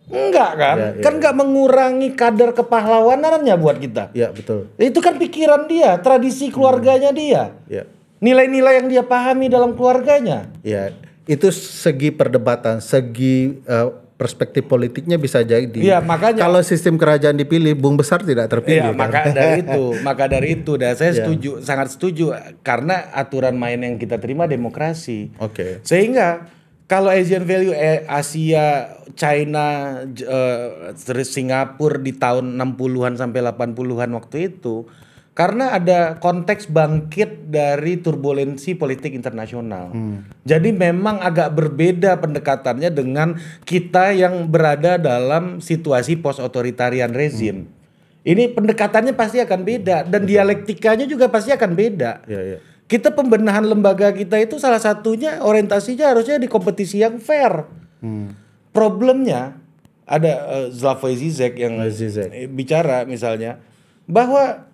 Enggak kan? Kan nggak mengurangi kadar kepahlawanannya buat kita. Iya, betul. Itu kan pikiran dia, tradisi keluarganya dia. Iya. Nilai-nilai yang dia pahami dalam keluarganya. Iya, itu segi perdebatan, segi perspektif politiknya bisa jadi. Iya, makanya kalau sistem kerajaan dipilih, Bung Besar tidak terpilih. Iya, kan? maka dari itu, dan saya setuju, sangat setuju, karena aturan main yang kita terima demokrasi. Oke. Sehingga kalau Asian value Asia, China, terus Singapura di tahun 60-an sampai 80-an waktu itu, karena ada konteks bangkit dari turbulensi politik internasional. Jadi memang agak berbeda pendekatannya dengan kita yang berada dalam situasi post otoritarian rezim. Ini pendekatannya pasti akan beda dan dialektikanya juga pasti akan beda. Iya. Kita pembenahan lembaga kita itu salah satunya orientasinya harusnya di kompetisi yang fair. Problemnya ada Slavoj Zizek yang bicara misalnya bahwa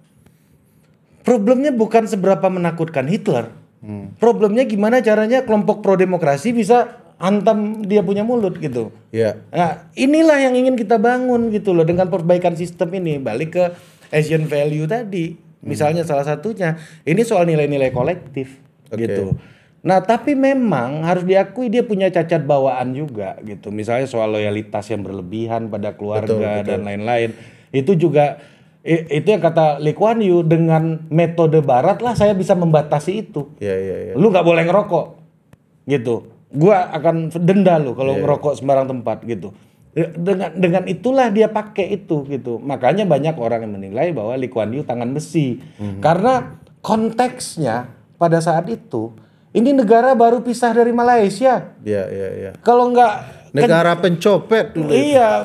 problemnya bukan seberapa menakutkan Hitler. Problemnya gimana caranya kelompok pro demokrasi bisa hantam dia punya mulut gitu. Iya. Nah, inilah yang ingin kita bangun gitu loh dengan perbaikan sistem ini. Balik ke Asian value tadi. Misalnya salah satunya ini soal nilai-nilai kolektif gitu. Nah, tapi memang harus diakui dia punya cacat bawaan juga gitu. Misalnya soal loyalitas yang berlebihan pada keluarga dan lain-lain. Itu juga itu yang kata Lee Kuan Yew, dengan metode barat lah saya bisa membatasi itu. Iya. Lu nggak boleh ngerokok gitu. Gua akan denda lu kalau ngerokok sembarang tempat gitu. Dengan itulah dia pakai itu gitu. Makanya banyak orang yang menilai bahwa Lee Kuan Yew tangan besi. Karena konteksnya pada saat itu ini negara baru pisah dari Malaysia. Iya. Kalau nggak negara pencopet dulu. Iya,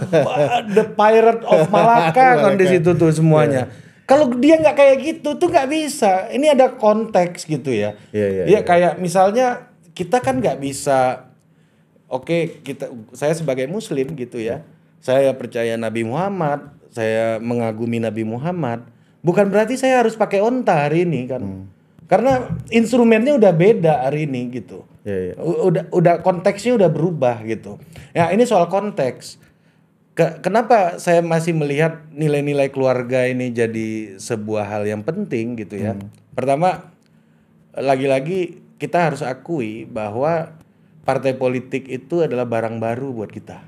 the pirate of Malacca kan di situ tuh semuanya. Kalau dia nggak kayak gitu tuh nggak bisa. Ini ada konteks gitu ya. Iya. Kayak misalnya kita kan nggak bisa. Oke, saya sebagai Muslim gitu ya. Saya percaya Nabi Muhammad. Saya mengagumi Nabi Muhammad. Bukan berarti saya harus pakai onta hari ini kan. Karena instrumennya udah beda hari ini gitu. Iya. Udah konteksnya udah berubah gitu. Ya ini soal konteks. Kenapa saya masih melihat nilai-nilai keluarga ini jadi sebuah hal yang penting gitu ya. Pertama, lagi-lagi kita harus akui bahwa partai politik itu adalah barang baru buat kita.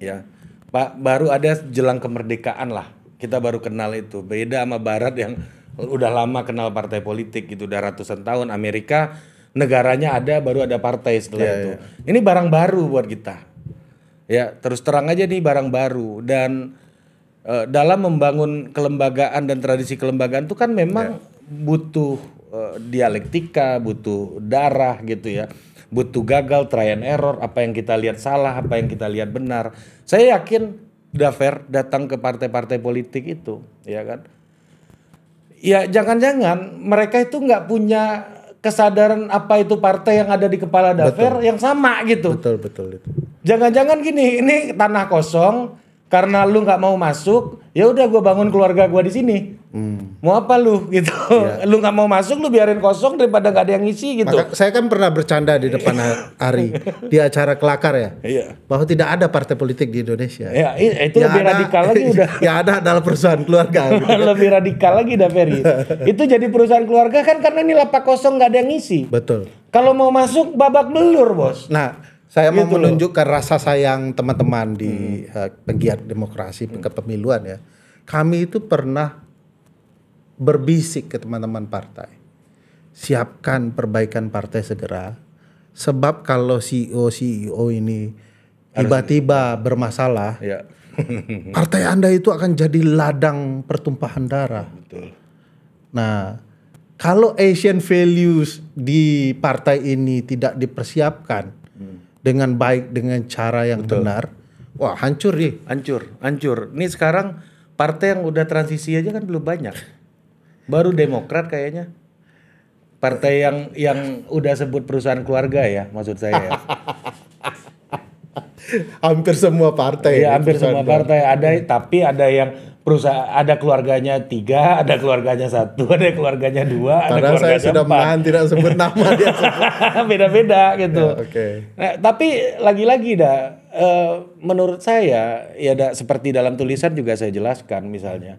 Ya, Pak, baru ada jelang kemerdekaan lah. Kita baru kenal itu. Beda sama Barat yang udah lama kenal partai politik gitu, udah ratusan tahun. Amerika negaranya ada, baru ada partai setelah itu. Ini barang baru buat kita. Ya, terus terang aja nih barang baru. Dan dalam membangun kelembagaan dan tradisi kelembagaan itu kan memang butuh dialektika, butuh darah gitu ya. Butuh gagal, try and error, apa yang kita lihat salah, apa yang kita lihat benar. Saya yakin Dafer datang ke partai-partai politik itu, ya kan? Ya jangan-jangan mereka itu nggak punya kesadaran apa itu partai yang ada di kepala Dafer yang sama gitu. Betul itu. Jangan-jangan gini, ini tanah kosong karena lu nggak mau masuk, ya udah gue bangun keluarga gue di sini. Mau apa lu gitu? Lu nggak mau masuk, lu biarin kosong daripada nggak ada yang ngisi gitu. Maka, saya kan pernah bercanda di depan Ari di acara Kelakar ya, bahwa tidak ada partai politik di Indonesia. Ya, itu lebih radikal lagi udah. Yang ada adalah perusahaan keluarga. Gitu. Lebih radikal lagi dah Ferry. Itu jadi perusahaan keluarga kan karena ini lapak kosong nggak ada yang ngisi. Betul. Kalau mau masuk babak belur bos. Nah, saya mau menunjukkan rasa sayang teman-teman di penggiat demokrasi, kepemiluan ya. Kami itu pernah berbisik ke teman-teman partai. Siapkan perbaikan partai segera. Sebab kalau CEO ini tiba-tiba bermasalah, partai Anda itu akan jadi ladang pertumpahan darah. Betul. Nah, kalau Asian values di partai ini tidak dipersiapkan dengan baik, dengan cara yang benar, wah hancur nih. Hancur. Ini sekarang partai yang udah transisi aja kan belum banyak. Baru Demokrat kayaknya. Partai yang udah sebut perusahaan keluarga ya, maksud saya ya. Hampir semua partai. Iya, hampir semua partai ada, tapi ada yang perusahaan, ada keluarganya 3, ada keluarganya 1, ada keluarganya 2, ada Padahal keluarganya 4. saya sudah menahan tidak sebut nama dia. Beda-beda gitu. Ya, Nah, tapi lagi-lagi menurut saya ya seperti dalam tulisan juga saya jelaskan misalnya.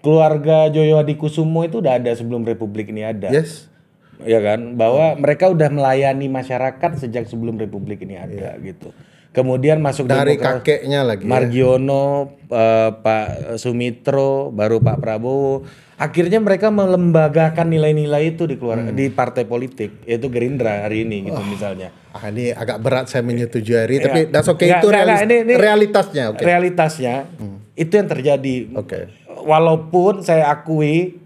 Keluarga Joyo Hadikusumo itu udah ada sebelum Republik ini ada. Yes. Ya kan, bahwa mereka udah melayani masyarakat sejak sebelum Republik ini ada gitu. Kemudian masuk dari kakeknya lagi. Margiono, Pak Sumitro, baru Pak Prabowo. Akhirnya mereka melembagakan nilai-nilai itu di di partai politik, yaitu Gerindra hari ini gitu misalnya. Ini agak berat saya menyetujui Ari, tapi that's okay. Itu realitasnya. Okay. Realitasnya itu yang terjadi. Okay. Walaupun saya akui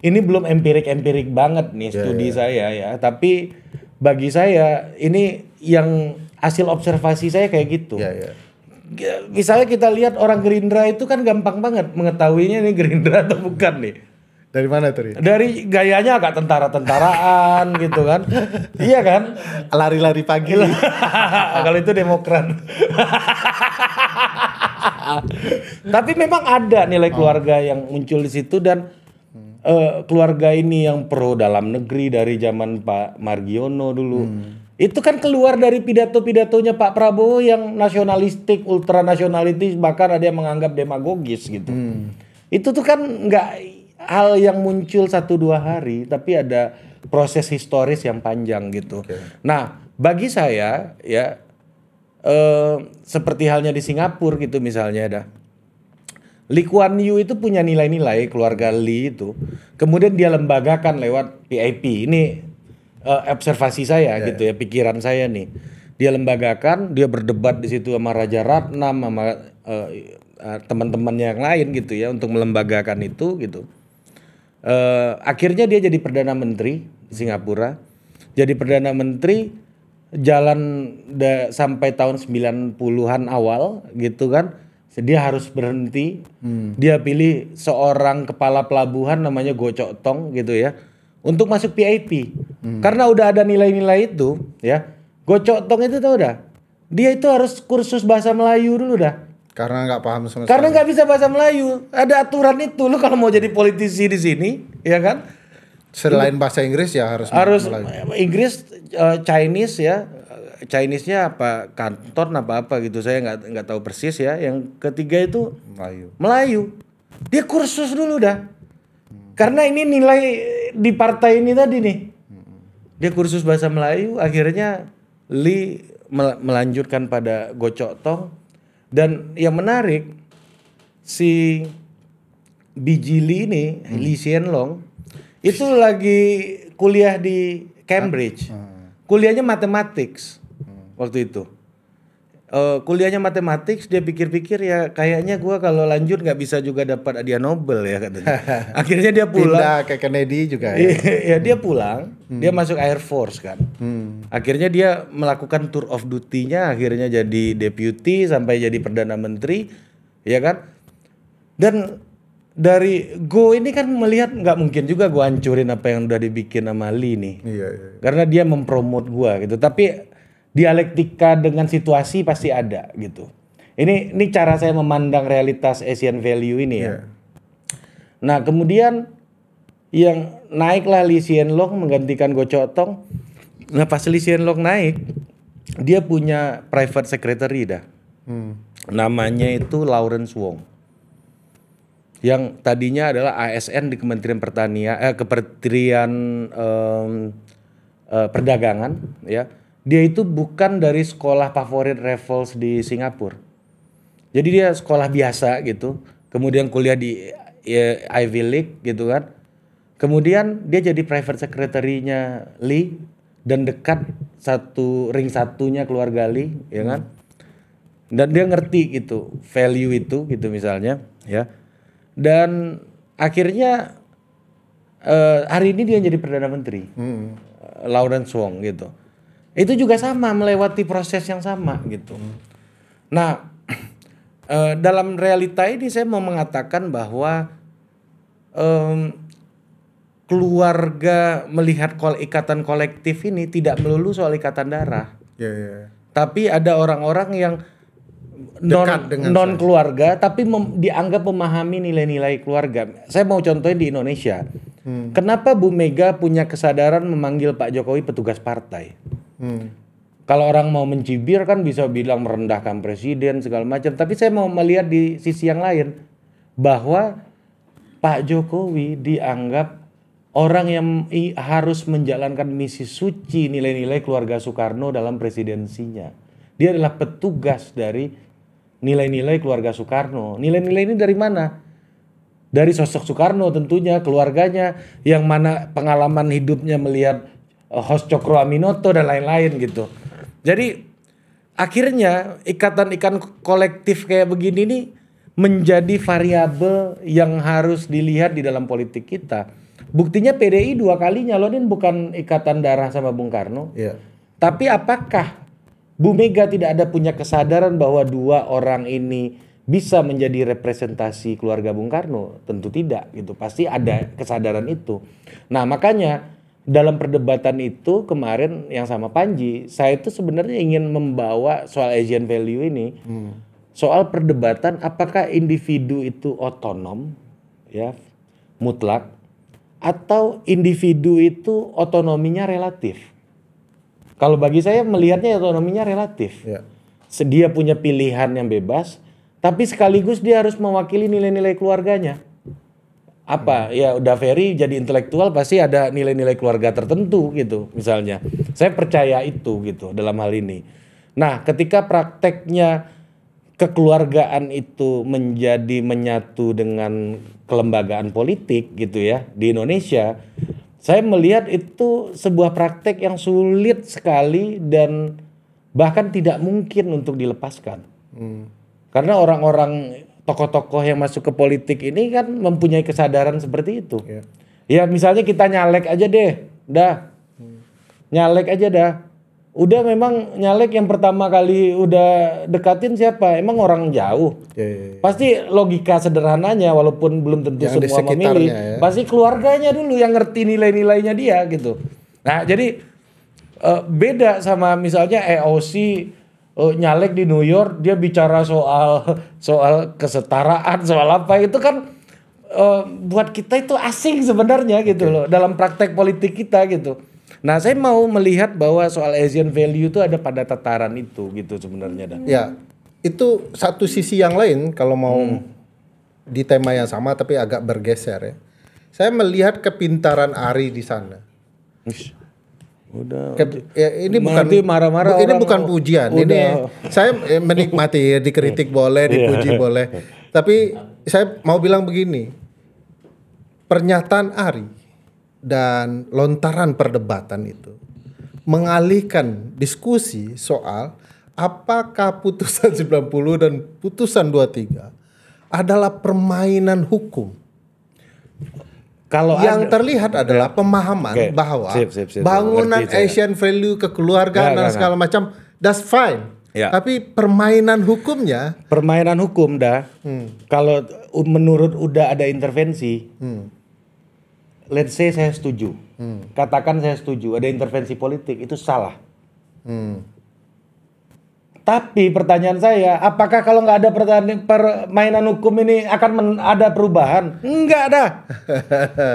ini belum empirik banget nih studi saya ya, tapi bagi saya ini yang hasil observasi saya kayak gitu. Misalnya kita lihat orang Gerindra itu kan gampang banget mengetahuinya ini Gerindra atau bukan nih. Dari mana tuh? Dari gayanya agak tentara-tentaraan gitu kan. Iya kan? Lari-lari pagi. Kalau itu Demokrat. Tapi memang ada nilai keluarga yang muncul di situ dan keluarga ini yang pro dalam negeri dari zaman Pak Margiono dulu. Itu kan keluar dari pidato-pidatonya Pak Prabowo yang nasionalistik, ultranasionalistis, bahkan ada yang menganggap demagogis gitu. Itu tuh kan nggak hal yang muncul 1-2 hari, tapi ada proses historis yang panjang gitu. Nah, bagi saya ya seperti halnya di Singapura gitu misalnya Lee Kuan Yew itu punya nilai-nilai keluarga Lee itu. Kemudian dia lembagakan lewat PIP. Ini observasi saya gitu ya, pikiran saya nih. Dia lembagakan, dia berdebat di situ sama Raja Ratnam, sama teman-temannya yang lain gitu ya untuk melembagakan itu gitu. Akhirnya dia jadi Perdana Menteri di Singapura. Jadi Perdana Menteri jalan sampai tahun 90-an awal gitu kan. Dia harus berhenti. Dia pilih seorang kepala pelabuhan namanya Goh Chok Tong gitu ya. Untuk masuk PIP. Karena udah ada nilai-nilai itu ya. Goh Chok Tong itu tau dah. Dia itu harus kursus bahasa Melayu dulu dah. Karena nggak paham sama sekali. Karena nggak bisa bahasa Melayu. Ada aturan itu. Lu kalau mau jadi politisi di sini, ya kan? Selain bahasa Inggris ya harus Melayu. Inggris, Chinese ya. Chinese-nya apa Kanton apa gitu. Saya nggak tahu persis ya. Yang ketiga itu Melayu. Dia kursus dulu dah. Karena ini nilai di partai ini tadi nih. Dia kursus bahasa Melayu, akhirnya Lee melanjutkan pada Gocok Tong. Dan yang menarik, si Biji Lee ini, Lee Hsien Loong, itu lagi kuliah di Cambridge. Kuliahnya mathematics waktu itu. Kuliahnya matematik, dia pikir-pikir ya kayaknya gua kalau lanjut nggak bisa juga dapat hadiah Nobel ya katanya. Akhirnya dia pulang. Pindah ke Kennedy juga ya. Ya dia pulang, dia masuk Air Force kan. Akhirnya dia melakukan tour of duty-nya, akhirnya jadi deputy sampai jadi perdana menteri, ya kan? Dan dari Go ini kan melihat nggak mungkin juga gua hancurin apa yang udah dibikin sama Lee nih. Iya. Karena dia mempromot gua gitu. Tapi dialektika dengan situasi pasti ada gitu. Ini cara saya memandang realitas Asian value ini ya. Nah kemudian yang naiklah Lee Hsien Loong menggantikan Gocok Tong. Nah pas Lee Hsien Loong naik, dia punya private secretary dah. Namanya itu Lawrence Wong. Yang tadinya adalah ASN di Kementerian Perdagangan ya. Dia itu bukan dari sekolah favorit Raffles di Singapura. Jadi dia sekolah biasa gitu. Kemudian kuliah di Ivy League gitu kan. Kemudian dia jadi private secretary-nya Lee dan dekat ring satunya keluarga Lee, ya kan? Dan dia ngerti gitu value itu gitu misalnya, ya. Dan akhirnya hari ini dia jadi perdana menteri, Lawrence Wong gitu. Itu juga sama melewati proses yang sama gitu. Nah dalam realita ini saya mau mengatakan bahwa keluarga melihat ikatan kolektif ini tidak melulu soal ikatan darah. Tapi ada orang-orang yang non keluarga tapi dianggap memahami nilai-nilai keluarga. Saya mau contohin di Indonesia. Kenapa Bu Mega punya kesadaran memanggil Pak Jokowi petugas partai? Kalau orang mau mencibir kan bisa bilang merendahkan presiden segala macam. Tapi saya mau melihat di sisi yang lain bahwa Pak Jokowi dianggap orang yang harus menjalankan misi suci nilai-nilai keluarga Soekarno dalam presidensinya. Dia adalah petugas dari nilai-nilai keluarga Soekarno. Nilai-nilai ini dari mana? Dari sosok Soekarno tentunya, keluarganya, yang mana pengalaman hidupnya melihat Hos Cokro Aminoto dan lain-lain gitu. Jadi akhirnya ikatan kolektif kayak begini nih menjadi variabel yang harus dilihat di dalam politik kita. Buktinya PDI 2 kali nyalonin bukan ikatan darah sama Bung Karno. Tapi apakah Bu Mega tidak ada punya kesadaran bahwa 2 orang ini bisa menjadi representasi keluarga Bung Karno? Tentu tidak gitu. Pasti ada kesadaran itu. Nah makanya dalam perdebatan itu kemarin yang sama Panji, saya itu sebenarnya ingin membawa soal Asian value ini, soal perdebatan apakah individu itu otonom, ya mutlak, atau individu itu otonominya relatif. Kalau bagi saya melihatnya otonominya relatif. Dia punya pilihan yang bebas, tapi sekaligus dia harus mewakili nilai-nilai keluarganya. Apa ya udah Ferry jadi intelektual pasti ada nilai-nilai keluarga tertentu gitu misalnya. Saya percaya itu gitu dalam hal ini. Nah ketika prakteknya kekeluargaan itu menjadi menyatu dengan kelembagaan politik gitu ya di Indonesia, saya melihat itu sebuah praktek yang sulit sekali dan bahkan tidak mungkin untuk dilepaskan. Karena orang-orang tokoh-tokoh yang masuk ke politik ini kan mempunyai kesadaran seperti itu. Ya misalnya kita nyalek aja deh, nyalek aja dah. Udah memang nyalek yang pertama kali udah dekatin siapa? Emang orang jauh. Pasti logika sederhananya walaupun belum tentu yang semua memilih. Pasti keluarganya dulu yang ngerti nilai-nilainya dia gitu. Nah jadi beda sama misalnya EOC nyalek di New York, dia bicara soal kesetaraan, soal apa itu kan buat kita itu asing sebenarnya gitu loh dalam praktek politik kita gitu. Nah saya mau melihat bahwa soal Asian value itu ada pada tataran itu gitu sebenarnya. Ya itu satu sisi yang lain kalau mau di tema yang sama tapi agak bergeser ya. Saya melihat kepintaran Ari di sana. Udah. Ini bukan marah-marah ini orang, bukan pujian. udah. Ini saya menikmati ya, dikritik boleh, dipuji boleh. Tapi saya mau bilang begini. Pernyataan Ari dan lontaran perdebatan itu mengalihkan diskusi soal apakah putusan 90 dan putusan 23 adalah permainan hukum. Kalau yang terlihat adalah pemahaman bahwa bangunan Asian value kekeluargaan dan segala macam, that's fine. Ya. Tapi permainan hukumnya, permainan hukum dah. Kalau menurut udah ada intervensi, let's say saya setuju, katakan saya setuju ada intervensi politik, itu salah. Tapi pertanyaan saya, apakah kalau nggak ada permainan hukum ini akan ada perubahan? Enggak ada.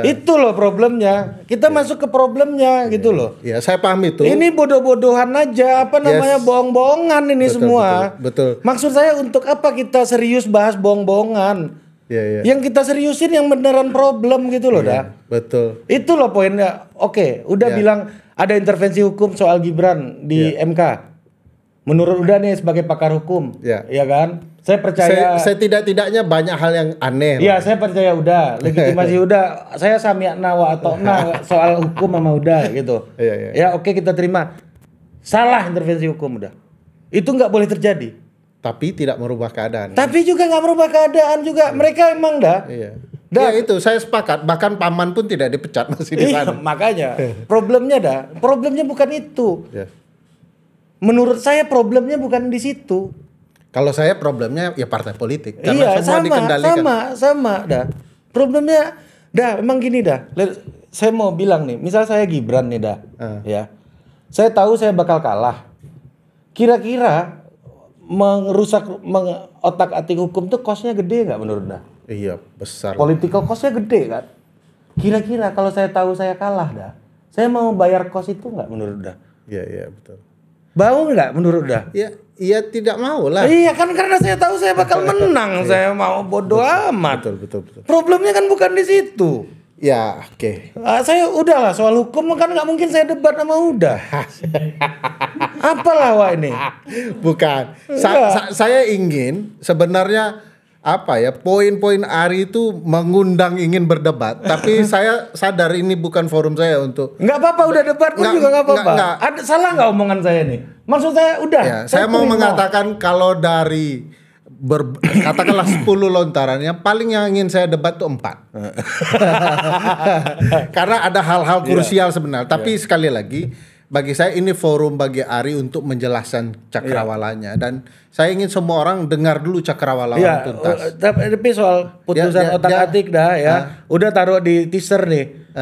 Itu loh problemnya. Kita masuk ke problemnya gitu loh. Ya, saya paham itu. Ini bodoh-bodohan aja, apa namanya, bohong-bohongan ini semua. Betul. Maksud saya untuk apa kita serius bahas bohong-bohongan? Yang kita seriusin yang beneran problem gitu loh, dah. Betul. Itu loh poinnya. Oke, udah bilang ada intervensi hukum soal Gibran di MK. Menurut udah nih sebagai pakar hukum, ya kan? Saya percaya. Saya tidak-tidaknya banyak hal yang aneh. Iya, saya percaya udah. Legitimasi udah. Saya sami'na wa ata'na soal hukum sama udah gitu. Ya oke, kita terima. Salah intervensi hukum udah. Itu nggak boleh terjadi. Tapi tidak merubah keadaan. Tapi juga nggak merubah keadaan juga. Mereka emang dah. Ya itu saya sepakat. Bahkan paman pun tidak dipecat masih di sana. Makanya problemnya Problemnya bukan itu. Menurut saya problemnya bukan di situ. Kalau saya problemnya ya partai politik. Karena semua dikendalikan. Sama dah. Problemnya emang gini dah. Saya mau bilang nih, misal saya Gibran nih dah. Ya. Saya tahu saya bakal kalah. Kira-kira merusak otak-atik hukum tuh cost-nya gede nggak menurut dah? Iya, besar. Political cost-nya gede kan? Kira-kira kalau saya tahu saya kalah dah, saya mau bayar cost itu nggak menurut dah? Iya, betul. Bau nggak menurut dah? Iya tidak mau lah. Iya kan, karena saya tahu saya bakal menang. Saya mau bodoh amat. Betul. Problemnya kan bukan di situ. Ya oke. Saya udahlah soal hukum kan nggak mungkin saya debat sama udah. Apalah wah ini? Bukan. Saya ingin sebenarnya poin-poin Ari itu mengundang ingin berdebat, tapi saya sadar ini bukan forum saya untuk. Nggak apa-apa, udah debat pun juga nggak apa-apa. Ada salah nggak omongan saya nih? Maksud saya udah. Ya, saya mau mengatakan kalau dari katakanlah 10 lontaran, yang paling yang ingin saya debat tuh 4. Karena ada hal-hal krusial sebenarnya. Tapi sekali lagi, bagi saya ini forum bagi Ari untuk menjelaskan cakrawalanya, dan saya ingin semua orang dengar dulu cakrawala tuntas. Tapi soal putusan otak-atik udah taruh di teaser nih.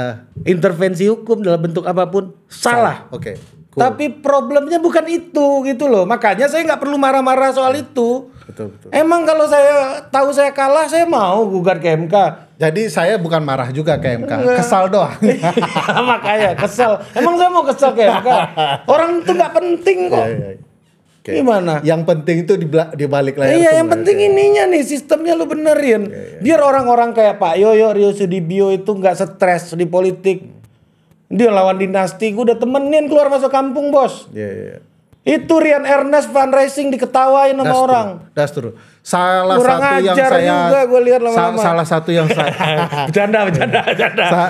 Intervensi hukum dalam bentuk apapun salah. Oke. Cool. Tapi problemnya bukan itu gitu loh. Makanya saya nggak perlu marah-marah soal itu. Betul. Emang kalau saya tahu saya kalah, saya mau gugat ke MK. Jadi saya bukan marah juga ke MK, kesal doang. Makanya kesal. Emang saya mau kesal ke MK? Orang itu nggak penting kok. Okay. Gimana? Yang penting itu di balik layar. Iya, yang penting ininya nih, sistemnya lu benerin. Biar orang-orang kayak Pak Yoyo Ryo Sudibyo itu nggak stres di politik. Dia lawan dinasti, gue udah temenin keluar masuk kampung, bos. Itu Rian Ernest fundraising diketawain sama orang. Das true. Salah kurang satu yang ajar saya juga gue lihat lama-lama. Salah satu yang saya bercanda.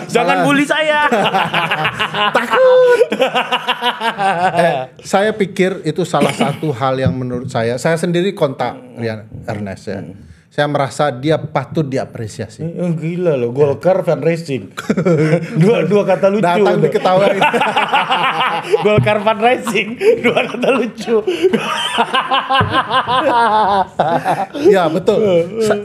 Jangan bully saya. Takut. Saya pikir itu salah satu hal yang menurut saya sendiri kontak Rian Ernest ya. Saya merasa dia patut diapresiasi. Gila loh, Golkar fundraising. dua kata lucu. Datang diketawain. Golkar fundraising, 2 kata lucu. Ya betul.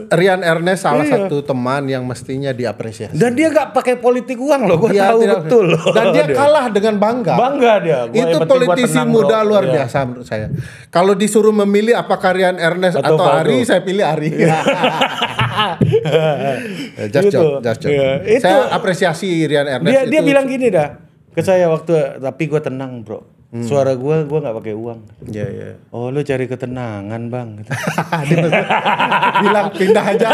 Rian Ernest salah satu teman yang mestinya diapresiasi. Dan dia gak pakai politik uang loh, gue tahu betul. Dan dia kalah dengan bangga. Bangga dia. Itu politisi muda luar biasa menurut saya. Kalau disuruh memilih apakah Rian Ernest atau Ari, saya pilih Ari. Just joke. Saya apresiasi Rian Ernest. Dia bilang gini dah ke saya waktu, tapi gue tenang bro. Suara gue nggak pakai uang. Iya. Oh, lu cari ketenangan bang. Bilang pindah aja.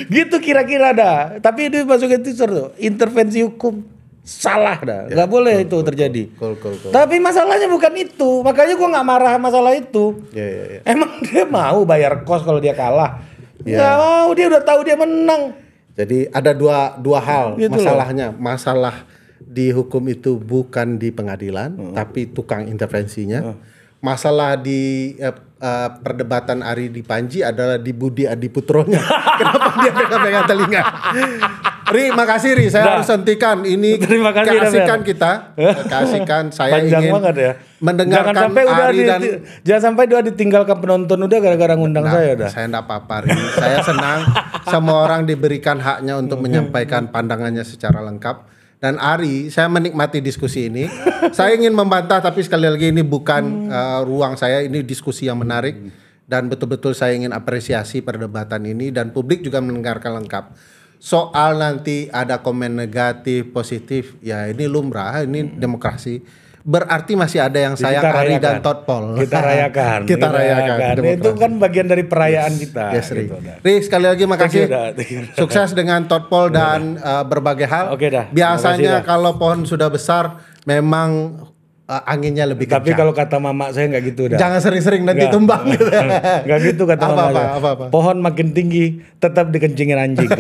Gitu kira-kira dah. Tapi itu masukin teaser tuh, intervensi hukum. salah dah. Nggak boleh itu terjadi. Cool. Tapi masalahnya bukan itu. Makanya gua nggak marah masalah itu. Ya. Emang dia mau bayar kos kalau dia kalah? Ya. Nggak mau, dia udah tahu dia menang. Jadi ada dua hal Gitu masalahnya. Masalah di hukum itu bukan di pengadilan, tapi tukang intervensinya. Masalah di perdebatan Ari di Panji adalah di Budi Adiputronya. Kenapa dia pegang-pegang telinga? Ri, makasih Ri, saya harus hentikan ini. Terima kasih, keasikan kita, keasikan saya Panjang ingin banget ya. mendengarkan Jangan sampai Ari dan jangan sampai dia ditinggalkan penonton udah gara-gara ngundang saya udah. Saya enggak apa-apa Ri. Saya senang semua orang diberikan haknya untuk menyampaikan pandangannya secara lengkap. Dan Ari, saya menikmati diskusi ini. Saya ingin membantah, tapi sekali lagi ini bukan ruang saya. Ini diskusi yang menarik. Dan betul-betul saya ingin apresiasi perdebatan ini. Dan publik juga mendengarkan lengkap. Soal nanti ada komen negatif, positif. Ya ini lumrah, ini demokrasi. Berarti masih ada yang sayang Ari dan Totpol. Kita rayakan. Kita rayakan. Itu kan bagian dari perayaan kita. Yes, Ri. Gitu, Ri, sekali lagi makasih. Sukses dengan Totpol dan berbagai hal. Oke dah. Biasanya kalau pohon sudah besar memang anginnya lebih kencang. Tapi kalau kata mama saya nggak gitu dah. Jangan sering-sering nanti tumbang gitu. Nggak gitu kata mama saya. Apa? Pohon makin tinggi tetap dikencingin anjing.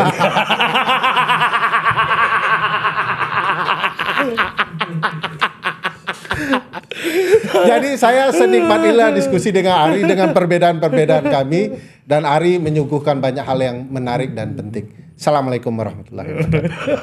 Jadi saya senikmat inilah diskusi dengan Ari dengan perbedaan-perbedaan kami, dan Ari menyuguhkan banyak hal yang menarik dan penting. Assalamualaikum warahmatullahi wabarakatuh.